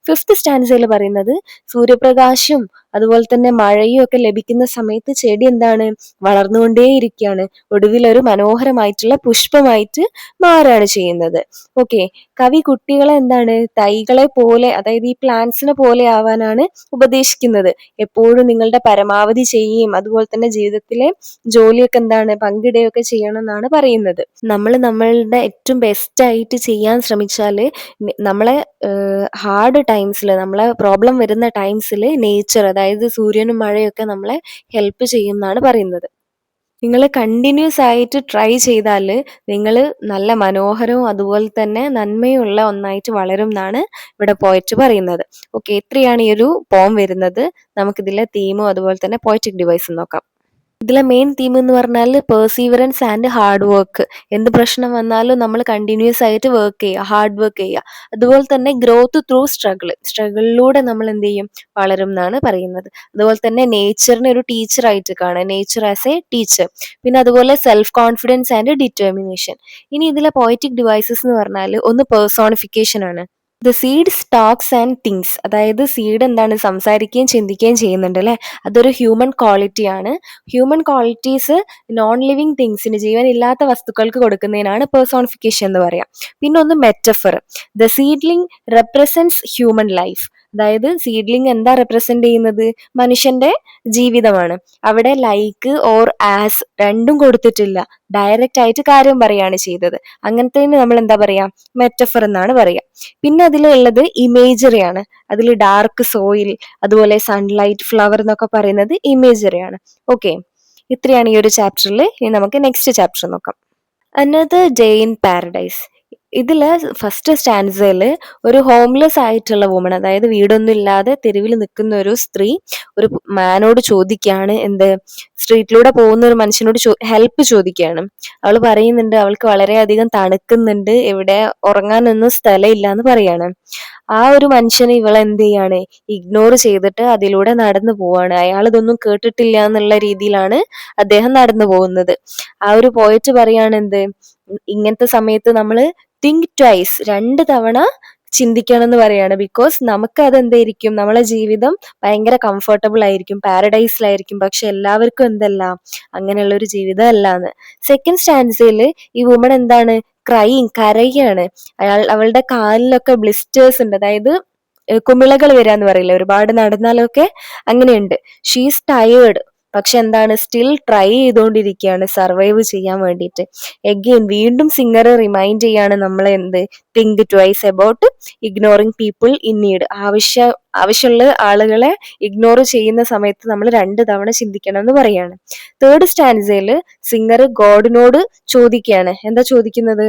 ഫിഫ്ത്ത് സ്റ്റാൻസയിൽ പറയുന്നത് സൂര്യപ്രകാശം അതുപോലെ തന്നെ മഴയും ഒക്കെ ലഭിക്കുന്ന സമയത്ത് ചെടി എന്താണ് വളർന്നുകൊണ്ടേയിരിക്കുകയാണ്. ഒടുവിൽ ഒരു മനോഹരമായിട്ടുള്ള പുഷ്പമായിട്ട് മാറുകയാണ് ചെയ്യുന്നത്. ഓക്കെ, കവി കുട്ടികളെ എന്താണ് തൈകളെ പോലെ, അതായത് ഈ പ്ലാന്റ്സിനെ പോലെ ആവാനാണ് ഉപദേശിക്കുന്നത്. എപ്പോഴും നിങ്ങളുടെ പരമാവധി ചെയ്യുകയും അതുപോലെ തന്നെ ജീവിതത്തിലെ ജോലിയൊക്കെ എന്താണ് പങ്കിടുകയൊക്കെ ചെയ്യണം എന്നാണ് പറയുന്നത്. നമ്മൾ നമ്മളുടെ ഏറ്റവും ബെസ്റ്റ് ആയിട്ട് ചെയ്യാൻ ശ്രമിച്ചാല് നമ്മളെ ഹാർഡ് ടൈംസിൽ, നമ്മളെ പ്രോബ്ലം വരുന്ന ടൈംസിൽ നേച്ചർ, അതായത് സൂര്യനും മഴയൊക്കെ നമ്മളെ ഹെൽപ്പ് ചെയ്യും എന്നാണ് പറയുന്നത്. നിങ്ങൾ കണ്ടിന്യൂസ് ആയിട്ട് ട്രൈ ചെയ്താൽ നിങ്ങൾ നല്ല മനോഹരവും അതുപോലെ തന്നെ നന്മയുള്ള ഒന്നായിട്ട് വളരും എന്നാണ് ഇവിടെ പോയറ്റ് പറയുന്നത്. ഓക്കെ, ഇത്രയാണ് ഈ ഒരു പോം വരുന്നത്. നമുക്കിതിലെ തീമും അതുപോലെ തന്നെ പോയറ്റിക് ഡിവൈസും നോക്കാം. ഇതിലെ മെയിൻ തീം എന്ന് പറഞ്ഞാൽ പെർസീവറൻസ് ആൻഡ് ഹാർഡ് വർക്ക്. എന്ത് പ്രശ്നം വന്നാലും നമ്മൾ കണ്ടിന്യൂസ് ആയിട്ട് വർക്ക് ചെയ്യുക, ഹാർഡ് വർക്ക് ചെയ്യുക. അതുപോലെ തന്നെ ഗ്രോത്ത് ത്രൂ സ്ട്രഗിളിലൂടെ നമ്മൾ എന്ത് ചെയ്യും, വളരും എന്നാണ് പറയുന്നത്. അതുപോലെ തന്നെ നേച്ചറിനെ ഒരു ടീച്ചർ ആയിട്ട് കാണുക, നേച്ചർ ആസ് എ ടീച്ചർ. പിന്നെ അതുപോലെ സെൽഫ് കോൺഫിഡൻസ് ആൻഡ് ഡിറ്റർമിനേഷൻ. ഇനി ഇതിലെ പോയറ്റിക് ഡിവൈസസ് എന്ന് പറഞ്ഞാൽ ഒന്ന് പേഴ്സോണിഫിക്കേഷൻ ആണ്. The seed Stokes and things. അതായത് സീഡ് എന്താണ് സംസാരിക്കുകയും ചിന്തിക്കുകയും ചെയ്യുന്നുണ്ട് അല്ലെ, അതൊരു ഹ്യൂമൻ ക്വാളിറ്റി ആണ്. ഹ്യൂമൻ ക്വാളിറ്റീസ് നോൺ ലിവിങ് തിങ്സിന്, ജീവനില്ലാത്ത വസ്തുക്കൾക്ക് കൊടുക്കുന്നതിനാണ് പേഴ്സോണിഫിക്കേഷൻ എന്ന് പറയാം. പിന്നെ ഒന്ന് metaphor. The seedling represents human life. അതായത് സീഡ്ലിംഗ് എന്താ റെപ്രസെന്റ് ചെയ്യുന്നത്, മനുഷ്യന്റെ ജീവിതമാണ്. അവിടെ ലൈക്ക് ഓർ ആസ് രണ്ടും കൊടുത്തിട്ടില്ല, ഡയറക്റ്റ് ആയിട്ട് കാര്യം പറയാണ് ചെയ്തത്. അങ്ങനത്തെ നമ്മൾ എന്താ പറയാ, മെറ്റഫർ എന്നാണ് പറയാ. പിന്നെ അതിലുള്ളത് ഇമേജറി ആണ്. അതിൽ ഡാർക്ക് സോയിൽ അതുപോലെ സൺലൈറ്റ് ഫ്ലവർ എന്നൊക്കെ പറയുന്നത് ഇമേജറി ആണ്. ഓക്കെ, ഇത്രയാണ് ഈ ഒരു ചാപ്റ്ററിൽ. ഇനി നമുക്ക് നെക്സ്റ്റ് ചാപ്റ്റർ നോക്കാം. Another day in paradise. ഇതില് ഫസ്റ്റ് സ്റ്റാൻസയില് ഒരു ഹോംലെസ് ആയിട്ടുള്ള വുമൺ, അതായത് വീടൊന്നും ഇല്ലാതെ തെരുവിൽ നിൽക്കുന്ന ഒരു സ്ത്രീ ഒരു മാനോട് ചോദിക്കുകയാണ്, എന്ത്, സ്ട്രീറ്റിലൂടെ പോകുന്ന ഒരു മനുഷ്യനോട് ഹെൽപ്പ് ചോദിക്കുകയാണ്. അവൾ പറയുന്നുണ്ട് അവൾക്ക് വളരെയധികം തണുക്കുന്നുണ്ട്, ഇവിടെ ഉറങ്ങാനൊന്നും സ്ഥലമില്ല എന്ന് പറയാണ്. ആ ഒരു മനുഷ്യന് ഇവളെ എന്ത് ചെയ്യാണ്, ഇഗ്നോർ ചെയ്തിട്ട് അതിലൂടെ നടന്നു പോവാണ്. അയാൾ ഇതൊന്നും കേട്ടിട്ടില്ല എന്നുള്ള രീതിയിലാണ് അദ്ദേഹം നടന്നു പോകുന്നത്. ആ ഒരു പോയറ്റ് പറയാണ് എന്ത്, ഇങ്ങനത്തെ സമയത്ത് നമ്മള് തിങ്ക് ട്വൈസ്, 2 തവണ ചിന്തിക്കണം എന്ന് പറയാണ്. ബിക്കോസ് നമുക്ക് അതെന്തായിരിക്കും, നമ്മളെ ജീവിതം ഭയങ്കര കംഫർട്ടബിൾ ആയിരിക്കും, പാരഡൈസിലായിരിക്കും. പക്ഷെ എല്ലാവർക്കും എന്തല്ല, അങ്ങനെയുള്ള ഒരു ജീവിതം അല്ലാന്ന്. സെക്കൻഡ് സ്റ്റാൻസയില് ഈ വുമൺ എന്താണ്, കരയാണ്. അവളുടെ കാലിലൊക്കെ ബ്ലിസ്റ്റേഴ്സ് ഉണ്ട്, അതായത് കുമിളകൾ വരാന്ന് പറയില്ല, ഒരുപാട് നടന്നാലൊക്കെ അങ്ങനെയുണ്ട്. ഷീസ് ടയേർഡ്, പക്ഷെ എന്താണ്, സ്റ്റിൽ ട്രൈ ചെയ്തുകൊണ്ടിരിക്കുകയാണ് സർവൈവ് ചെയ്യാൻ വേണ്ടിയിട്ട്. എഗെയിൻ വീണ്ടും സിംഗർ റിമൈൻഡ് ചെയ്യാണ് നമ്മളെ എന്ത്, think twice about ignoring people in need. ആവശ്യമുള്ള ആളുകളെ ഇഗ്നോർ ചെയ്യുന്ന സമയത്ത് നമ്മൾ 2 തവണ ചിന്തിക്കണം എന്ന് പറയാണ്. തേർഡ് സ്റ്റാൻസയില് സിംഗർ ഗോഡിനോട് ചോദിക്കുകയാണ്. എന്താ ചോദിക്കുന്നത്,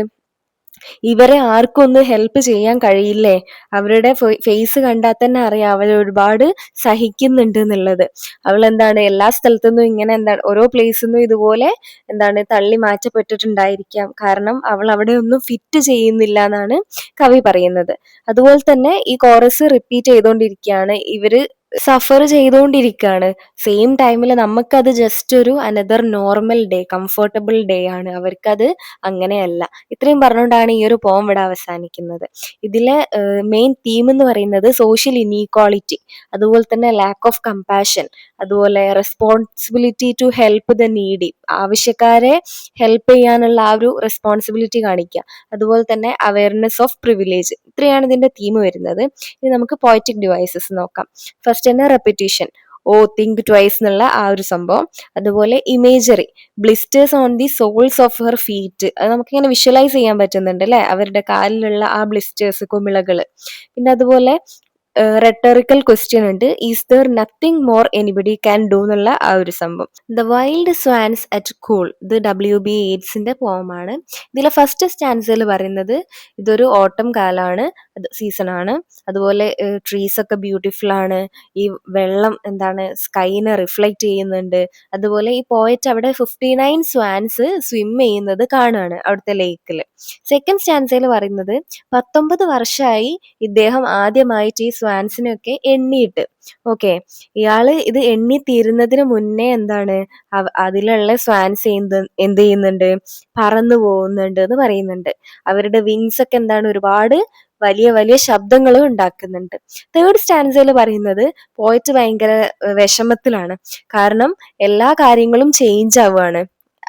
ഇവരെ ആർക്കും ഒന്ന് ഹെൽപ്പ് ചെയ്യാൻ കഴിയില്ലേ, അവരുടെ ഫേസ് കണ്ടാൽ തന്നെ അറിയാം അവർ ഒരുപാട് സഹിക്കുന്നുണ്ട് എന്നുള്ളത്. അവൾ എന്താണ് എല്ലാ സ്ഥലത്തുനിന്നും ഇങ്ങനെ എന്താണ് ഓരോ പ്ലേസിൽ നിന്നും ഇതുപോലെ എന്താണ് തള്ളി മാറ്റപ്പെട്ടിട്ടുണ്ടായിരിക്കാം, കാരണം അവൾ അവിടെ ഒന്നും ഫിറ്റ് ചെയ്യുന്നില്ല എന്നാണ് കവി പറയുന്നത്. അതുപോലെ തന്നെ ഈ കോറസ് റിപ്പീറ്റ് ചെയ്തുകൊണ്ടിരിക്കുകയാണ്. ഇവര് സഫർ ചെയ്തുകൊണ്ടിരിക്കുകയാണ്. സെയിം ടൈമിൽ നമുക്കത് ജസ്റ്റ് ഒരു another normal day, comfortable day ആണ്. അവർക്കത് അങ്ങനെയല്ല. ഇത്രയും പറഞ്ഞുകൊണ്ടാണ് ഈ ഒരു പോം ഇവിടെ അവസാനിക്കുന്നത്. ഇതിലെ മെയിൻ തീം എന്ന് പറയുന്നത് സോഷ്യൽ ഇനീക്വാളിറ്റി, അതുപോലെ തന്നെ ലാക്ക് ഓഫ് കമ്പാഷൻ, അതുപോലെ responsibility to help the needy, ആവശ്യക്കാരെ ഹെൽപ്പ് ചെയ്യാനുള്ള ആ ഒരു റെസ്പോൺസിബിലിറ്റി കാണിക്കുക, അതുപോലെ തന്നെ അവയർനെസ് ഓഫ് പ്രിവിലേജ്. ഇത്രയാണ് ഇതിന്റെ തീം വരുന്നത്. ഇനി നമുക്ക് പോയറ്റിക് ഡിവൈസസ് നോക്കാം. ഫസ്റ്റ് തന്നെ റെപ്പിറ്റീഷൻ, ഓ തിങ്ക് ട്വൈസ് എന്നുള്ള ആ ഒരു സംഭവം. അതുപോലെ imagery, blisters on the soles of her feet, അത് നമുക്കിങ്ങനെ വിഷ്വലൈസ് ചെയ്യാൻ പറ്റുന്നുണ്ട് അല്ലെ, അവരുടെ കാലിലുള്ള ആ ബ്ലിസ്റ്റേഴ്സ്, കുമിളകള്. പിന്നെ അതുപോലെ റെട്ടറിക്കൽ ക്വസ്റ്റ്യൻ ഉണ്ട്, is there nothing more anybody can do എന്നുള്ള ആ ഒരു സംഭവം. The wild Swans at cool, ഇത് WB യേറ്റ്സിന്റെ പോമാണ്. ഇതിലെ ഫസ്റ്റ് സ്റ്റാൻസിൽ പറയുന്നത് ഇതൊരു ഓട്ടം കാലാണ്, സീസൺ ആണ്. അതുപോലെ ട്രീസ് ഒക്കെ ബ്യൂട്ടിഫുൾ ആണ്, ഈ വെള്ളം എന്താണ് സ്കൈനെ റിഫ്ലക്ട് ചെയ്യുന്നുണ്ട്. അതുപോലെ ഈ പോയറ്റ് അവിടെ 59 സ്വാൻസ് സ്വിം ചെയ്യുന്നത് കാണുകയാണ് അവിടുത്തെ ലേക്കിൽ. സെക്കൻഡ് സ്റ്റാൻസിൽ പറയുന്നത് 19 വർഷമായി ഇദ്ദേഹം ആദ്യമായിട്ട് ഈ സ്വാൻസിനെയൊക്കെ എണ്ണിയിട്ട്. ഓക്കെ, ഇയാള് ഇത് എണ്ണി തീരുന്നതിന് മുന്നേ എന്താണ് അതിലുള്ള സ്വാൻസ് എന്ത് ചെയ്യുന്നുണ്ട്, പറന്നു പോകുന്നുണ്ട് എന്ന് പറയുന്നുണ്ട്. അവരുടെ വിങ്സ് ഒക്കെ എന്താണ് ഒരുപാട് വലിയ വലിയ ശബ്ദങ്ങളും ഉണ്ടാക്കുന്നുണ്ട്. തേർഡ് സ്റ്റാൻസയിൽ പറയുന്നത് പോയറ്റ് ഭയങ്കര വിഷമത്തിലാണ്. കാരണം എല്ലാ കാര്യങ്ങളും ചേഞ്ച് ആവുകയാണ്.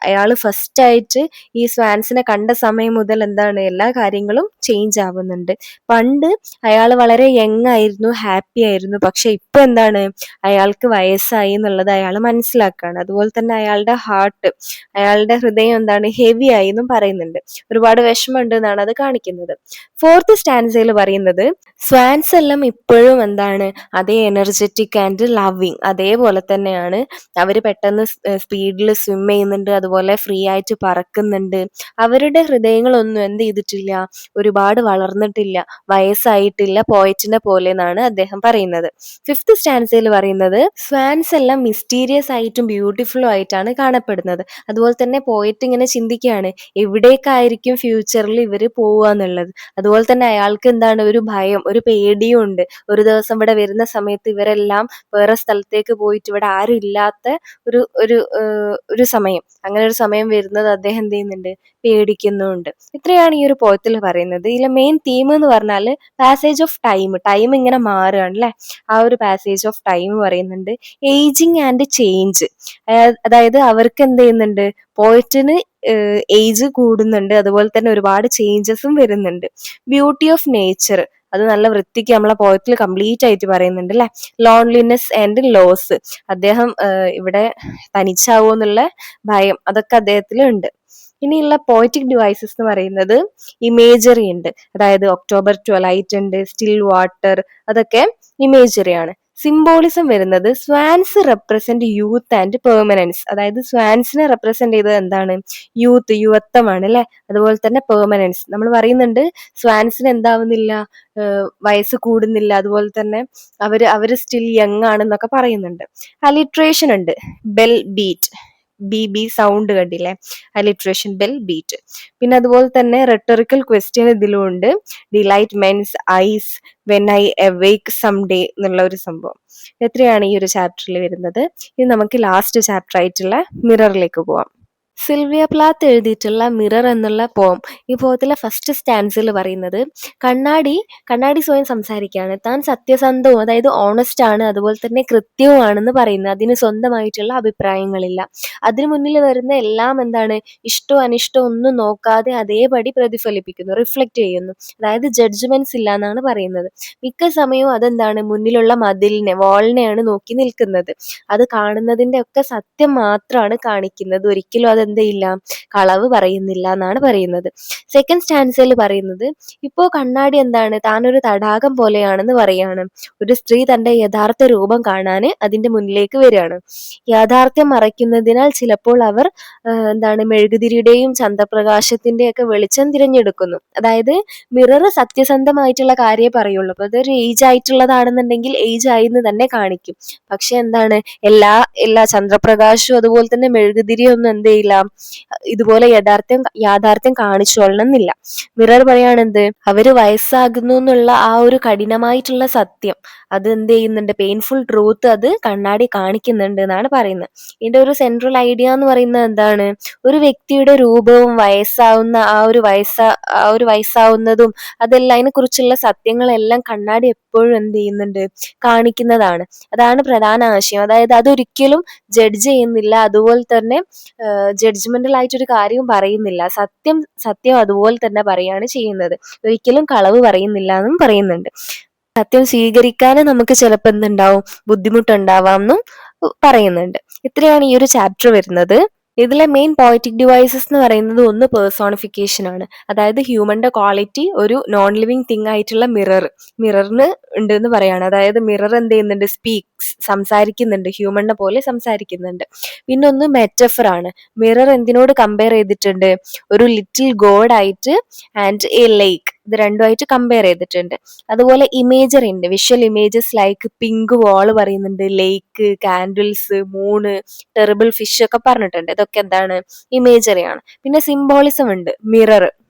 അയാൾ ഫസ്റ്റ് ആയിട്ട് ഈ സ്വാൻസിനെ കണ്ട സമയം മുതൽ എന്താണ് എല്ലാ കാര്യങ്ങളും ചേഞ്ച് ആവുന്നുണ്ട്. പണ്ട് അയാൾ വളരെ യങ് ആയിരുന്നു, ഹാപ്പി ആയിരുന്നു. പക്ഷെ ഇപ്പൊ എന്താണ്, അയാൾക്ക് വയസ്സായി എന്നുള്ളത് അയാൾ മനസ്സിലാക്കുകയാണ്. അതുപോലെ തന്നെ അയാളുടെ ഹാർട്ട്, അയാളുടെ ഹൃദയം എന്താണ് ഹെവി ആയി എന്നും പറയുന്നുണ്ട്. ഒരുപാട് വിഷമമുണ്ട് എന്നാണ് അത് കാണിക്കുന്നത്. ഫോർത്ത് സ്റ്റാൻസയിൽ പറയുന്നത് സ്വാൻസ് എല്ലാം ഇപ്പോഴും എന്താണ് അതേ എനർജറ്റിക് ആൻഡ് ലവിങ്, അതേപോലെ തന്നെയാണ്. അവര് പെട്ടെന്ന് സ്പീഡിൽ സ്വിം ചെയ്യുന്നുണ്ട്, അതുപോലെ ഫ്രീ ആയിട്ട് പറക്കുന്നുണ്ട്. അവരുടെ ഹൃദയങ്ങളൊന്നും എന്ത് ചെയ്തിട്ടില്ല, ഒരുപാട് വളർന്നിട്ടില്ല, വയസ്സായിട്ടില്ല, പോയറ്റിനെ പോലെ എന്നാണ് അദ്ദേഹം പറയുന്നത്. ഫിഫ്ത് സ്റ്റാൻസയിൽ പറയുന്നത് സ്വാൻസ് എല്ലാം മിസ്റ്റീരിയസ് ആയിട്ടും ബ്യൂട്ടിഫുള്ളും ആയിട്ടാണ് കാണപ്പെടുന്നത്. അതുപോലെ തന്നെ പോയറ്റ് ഇങ്ങനെ ചിന്തിക്കുകയാണ് എവിടേക്കായിരിക്കും ഫ്യൂച്ചറിൽ ഇവര് പോവുക എന്നുള്ളത്. അതുപോലെ തന്നെ അയാൾക്ക് എന്താണ് ഒരു ഭയം, ഒരു പേടിയും ഉണ്ട്. ഒരു ദിവസം ഇവിടെ വരുന്ന സമയത്ത് ഇവരെല്ലാം വേറെ സ്ഥലത്തേക്ക് പോയിട്ട് ഇവിടെ ആരും ഇല്ലാത്ത ഒരു ഒരു ഒരു സമയം, അങ്ങനെ ഒരു സമയം വരുന്നത് അദ്ദേഹം എന്ത് ചെയ്യുന്നുണ്ട്, പേടിക്കുന്നുണ്ട്. ഇത്രയാണ് ഈ ഒരു പോയത്തിൽ പറയുന്നത്. ഇതിലെ മെയിൻ തീം എന്ന് പറഞ്ഞാൽ പാസേജ് ഓഫ് ടൈം, ടൈം ഇങ്ങനെ മാറുകയാണ് അല്ലെ, ആ ഒരു പാസേജ് ഓഫ് ടൈം പറയുന്നുണ്ട്. ഏജിങ് ആൻഡ് ചേഞ്ച്, അതായത് അവർക്ക് എന്ത് ചെയ്യുന്നുണ്ട്, പോയറ്റിന് ഏജ് കൂടുന്നുണ്ട്, അതുപോലെ തന്നെ ഒരുപാട് ചേഞ്ചസും വരുന്നുണ്ട്. ബ്യൂട്ടി ഓഫ് നേച്ചർ, അത് നല്ല വൃത്തിക്ക് നമ്മളെ പോയറ്റിൽ കംപ്ലീറ്റ് ആയിട്ട് പറയുന്നുണ്ട് അല്ലെ. ലോൺലിനെസ് ആൻഡ് ലോസ്, അദ്ദേഹം ഇവിടെ തനിച്ചാവോ എന്നുള്ള ഭയം, അതൊക്കെ അദ്ദേഹത്തിലുണ്ട്. ഇനിയുള്ള പോയറ്റിക് ഡിവൈസസ് എന്ന് പറയുന്നത് ഇമേജറി ഉണ്ട്, അതായത് ഒക്ടോബർ 12 ഉണ്ട്, സ്റ്റിൽ വാട്ടർ, അതൊക്കെ ഇമേജറി ആണ്. സിംബോളിസം വരുന്നത് Swans represent youth and permanence, അതായത് സ്വാൻസിനെ റെപ്രസെന്റ് ചെയ്തത് എന്താണ്, യൂത്ത്, യുവത്വമാണ് അല്ലെ. അതുപോലെ തന്നെ പെർമനൻസ്, നമ്മൾ പറയുന്നുണ്ട് സ്വാൻസിന് എന്താവുന്നില്ല, വയസ്സ് കൂടുന്നില്ല, അതുപോലെ തന്നെ അവര് സ്റ്റിൽ യങ് ആണെന്നൊക്കെ പറയുന്നുണ്ട്. അലിട്രേഷൻ ഉണ്ട്, ബെൽ ബീറ്റ്, BB സൗണ്ട് കണ്ടില്ലേ, അലിട്രേഷൻ, ബെൽ ബീറ്റ്. പിന്നെ അതുപോലെ തന്നെ റെട്ടറിക്കൽ ക്വസ്റ്റ്യൻ ഇതിലും ഉണ്ട്, delight men's eyes when I awake some day എന്നുള്ള ഒരു സംഭവം. എത്രയാണ് ഈ ഒരു ചാപ്റ്ററിൽ വരുന്നത്. ഇനി നമുക്ക് ലാസ്റ്റ് ചാപ്റ്റർ ആയിട്ടുള്ള മിററിലേക്ക് പോവാം. സിൽവിയ പ്ലാത്ത് എഴുതിയിട്ടുള്ള മിറർ എന്നുള്ള പോം, ഈ പോയത്തിലെ ഫസ്റ്റ് സ്റ്റാൻസിൽ പറയുന്നത് കണ്ണാടി സ്വയം സംസാരിക്കുകയാണ്. താൻ സത്യസന്ധവും, അതായത് ഓണസ്റ്റ് ആണ്, അതുപോലെ തന്നെ കൃത്യവുമാണെന്ന് പറയുന്നത്. അതിന് സ്വന്തമായിട്ടുള്ള അഭിപ്രായങ്ങളില്ല. അതിന് മുന്നിൽ വരുന്ന എല്ലാം എന്താണ്, ഇഷ്ടവും അനിഷ്ടവും ഒന്നും നോക്കാതെ അതേപടി പ്രതിഫലിപ്പിക്കുന്നു, റിഫ്ലക്റ്റ് ചെയ്യുന്നു. അതായത് ജഡ്ജ്മെന്റ്സ് ഇല്ല എന്നാണ് പറയുന്നത്. മിക്ക സമയവും അതെന്താണ്, മുന്നിലുള്ള മതിലിനെ, വാളിനെയാണ് നോക്കി നിൽക്കുന്നത്. അത് കാണുന്നതിന്റെ ഒക്കെ സത്യം മാത്രമാണ് കാണിക്കുന്നത്, ഒരിക്കലും അതെന്ത് ചെയ്യില്ല, കളവ് പറയുന്നില്ല എന്നാണ് പറയുന്നത്. സെക്കൻഡ് സ്റ്റാൻസയിൽ പറയുന്നത് ഇപ്പോ കണ്ണാടി എന്താണ്, താനൊരു തടാകം പോലെയാണെന്ന് പറയാണ്. ഒരു സ്ത്രീ തന്റെ യഥാർത്ഥ രൂപം കാണാന് അതിന്റെ മുന്നിലേക്ക് വരികയാണ്. യാഥാർത്ഥ്യം മറയ്ക്കുന്നതിനാൽ ചിലപ്പോൾ അവർ എന്താണ്, മെഴുകുതിരിയുടെയും ചന്ദ്രപ്രകാശത്തിന്റെയും ഒക്കെ വെളിച്ചം തിരഞ്ഞെടുക്കുന്നു. അതായത് മിറർ സത്യസന്ധമായിട്ടുള്ള കാര്യമേ പറയുള്ളൂ. അപ്പൊ അതൊരു ഏജ് ആയിട്ടുള്ളതാണെന്നുണ്ടെങ്കിൽ ഏജ് ആയി എന്ന് തന്നെ കാണിക്കും. പക്ഷെ എന്താണ്, എല്ലാ ചന്ദ്രപ്രകാശവും അതുപോലെ തന്നെ മെഴുകുതിരിയും ഒന്നും എന്ത് ചെയ്യില്ല, ഇതുപോലെ യാഥാർത്ഥ്യം കാണിച്ചോളണം എന്നില്ല. മിറർ പറയാണെന്ത്, അവര് വയസ്സാകുന്നു എന്നുള്ള ആ ഒരു കഠിനമായിട്ടുള്ള സത്യം അത് എന്ത് ചെയ്യുന്നുണ്ട്, പെയിൻഫുൾ ട്രൂത്ത് അത് കണ്ണാടി കാണിക്കുന്നുണ്ട് എന്നാണ് പറയുന്നത്. ഇതിന്റെ ഒരു സെൻട്രൽ ഐഡിയ എന്ന് പറയുന്നത് എന്താണ്, ഒരു വ്യക്തിയുടെ രൂപവും ആ ഒരു വയസ്സാവുന്നതും അതെല്ലാം അതിനെ കുറിച്ചുള്ള സത്യങ്ങളെല്ലാം കണ്ണാടി എപ്പോഴും എന്ത് ചെയ്യുന്നുണ്ട്, കാണിക്കുന്നതാണ്. അതാണ് പ്രധാന ആശയം. അതായത് അതൊരിക്കലും ജഡ്ജ് ചെയ്യുന്നില്ല, അതുപോലെ തന്നെ ജഡ്ജ്മെന്റൽ ആയിട്ടൊരു കാര്യവും പറയുന്നില്ല. സത്യം സത്യം അതുപോലെ തന്നെ പറയാണ് ചെയ്യുന്നത്, ഒരിക്കലും കളവ് പറയുന്നില്ല എന്നും പറയുന്നുണ്ട്. സത്യം സ്വീകരിക്കാൻ നമുക്ക് ചിലപ്പോൾ എന്തുണ്ടാവും, ബുദ്ധിമുട്ടുണ്ടാവാം എന്നും പറയുന്നുണ്ട്. ഇത്രയാണ് ഈ ഒരു ചാപ്റ്റർ വരുന്നത്. ഇതിലെ മെയിൻ പോയറ്റിക് ഡിവൈസസ് എന്ന് പറയുന്നത് ഒന്ന് പേഴ്സോണിഫിക്കേഷൻ ആണ്. അതായത് ഹ്യൂമന്റെ ക്വാളിറ്റി ഒരു നോൺ ലിവിങ് തിങ് ആയിട്ടുള്ള മിററിന് ഉണ്ട് എന്ന് പറയാണ്. അതായത് മിറർ എന്ത് ചെയ്യുന്നുണ്ട്, സ്പീക്സ്, സംസാരിക്കുന്നുണ്ട്, ഹ്യൂമനെ പോലെ സംസാരിക്കുന്നുണ്ട്. പിന്നെ ഒന്ന് മെറ്റഫർ ആണ്. മിറർ എന്തിനോട് കമ്പയർ ചെയ്തിട്ടുണ്ട്, ഒരു ലിറ്റിൽ ഗോഡ് ആയിട്ട് ആൻഡ് എ ലേക്ക്, ഇത് രണ്ടുമായിട്ട് കമ്പയർ ചെയ്തിട്ടുണ്ട്. അതുപോലെ ഇമേജറി ഉണ്ട്, വിഷ്വൽ ഇമേജസ് ലൈക്ക് പിങ്ക് വാൾ പറയുന്നുണ്ട്, ലേക്ക്, കാൻഡിൽസ്, മൂണ്, ടെറിബിൾ ഫിഷ് ഒക്കെ പറഞ്ഞിട്ടുണ്ട്. ഇതൊക്കെ എന്താണ്, ഇമേജറി ആണ്. പിന്നെ സിംബോളിസം ഉണ്ട്.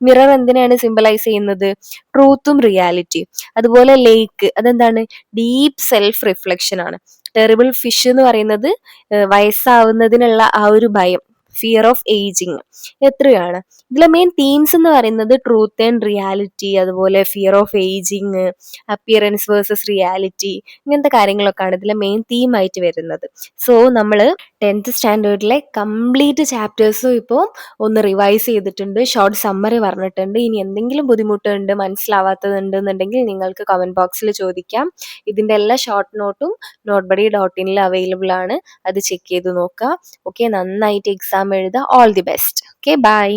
മിറർ എന്തിനാണ് സിംബലൈസ് ചെയ്യുന്നത്, ട്രൂത്തും റിയാലിറ്റിയും. അതുപോലെ ലേക്ക് അതെന്താണ്, ഡീപ്പ് സെൽഫ് റിഫ്ലക്ഷൻ ആണ്. ടെറിബിൾ ഫിഷ് എന്ന് പറയുന്നത് വയസ്സാവുന്നതിനുള്ള ആ ഒരു ഭയം, ഫിയർ ഓഫ് ഏജിങ്. എത്രയാണ് ഇതിലെ മെയിൻ തീംസ് എന്ന് പറയുന്നത്, ട്രൂത്ത് ആൻഡ് റിയാലിറ്റി, അതുപോലെ fear of ageing, appearance versus reality, ഇങ്ങനത്തെ കാര്യങ്ങളൊക്കെയാണ് ഇതിലെ മെയിൻ തീം ആയിട്ട് വരുന്നത്. സോ നമ്മൾ 10th സ്റ്റാൻഡേർഡിലെ കംപ്ലീറ്റ് ചാപ്റ്റേഴ്സും ഇപ്പോൾ ഒന്ന് റിവൈസ് ചെയ്തിട്ടുണ്ട്, ഷോർട്ട് സമ്മറി പറഞ്ഞിട്ടുണ്ട്. ഇനി എന്തെങ്കിലും ബുദ്ധിമുട്ടുണ്ട്, മനസ്സിലാവാത്തതുണ്ടെന്നുണ്ടെങ്കിൽ നിങ്ങൾക്ക് കമന്റ് ബോക്സിൽ ചോദിക്കാം. ഇതിന്റെ എല്ലാ ഷോർട്ട് നോട്ടും notebuddy.in അവൈലബിൾ ആണ്, അത് ചെക്ക് ചെയ്ത് നോക്കുക. ഓക്കെ, നന്നായിട്ട് എക്സാം എഴുതുക. All the best. Okay, by.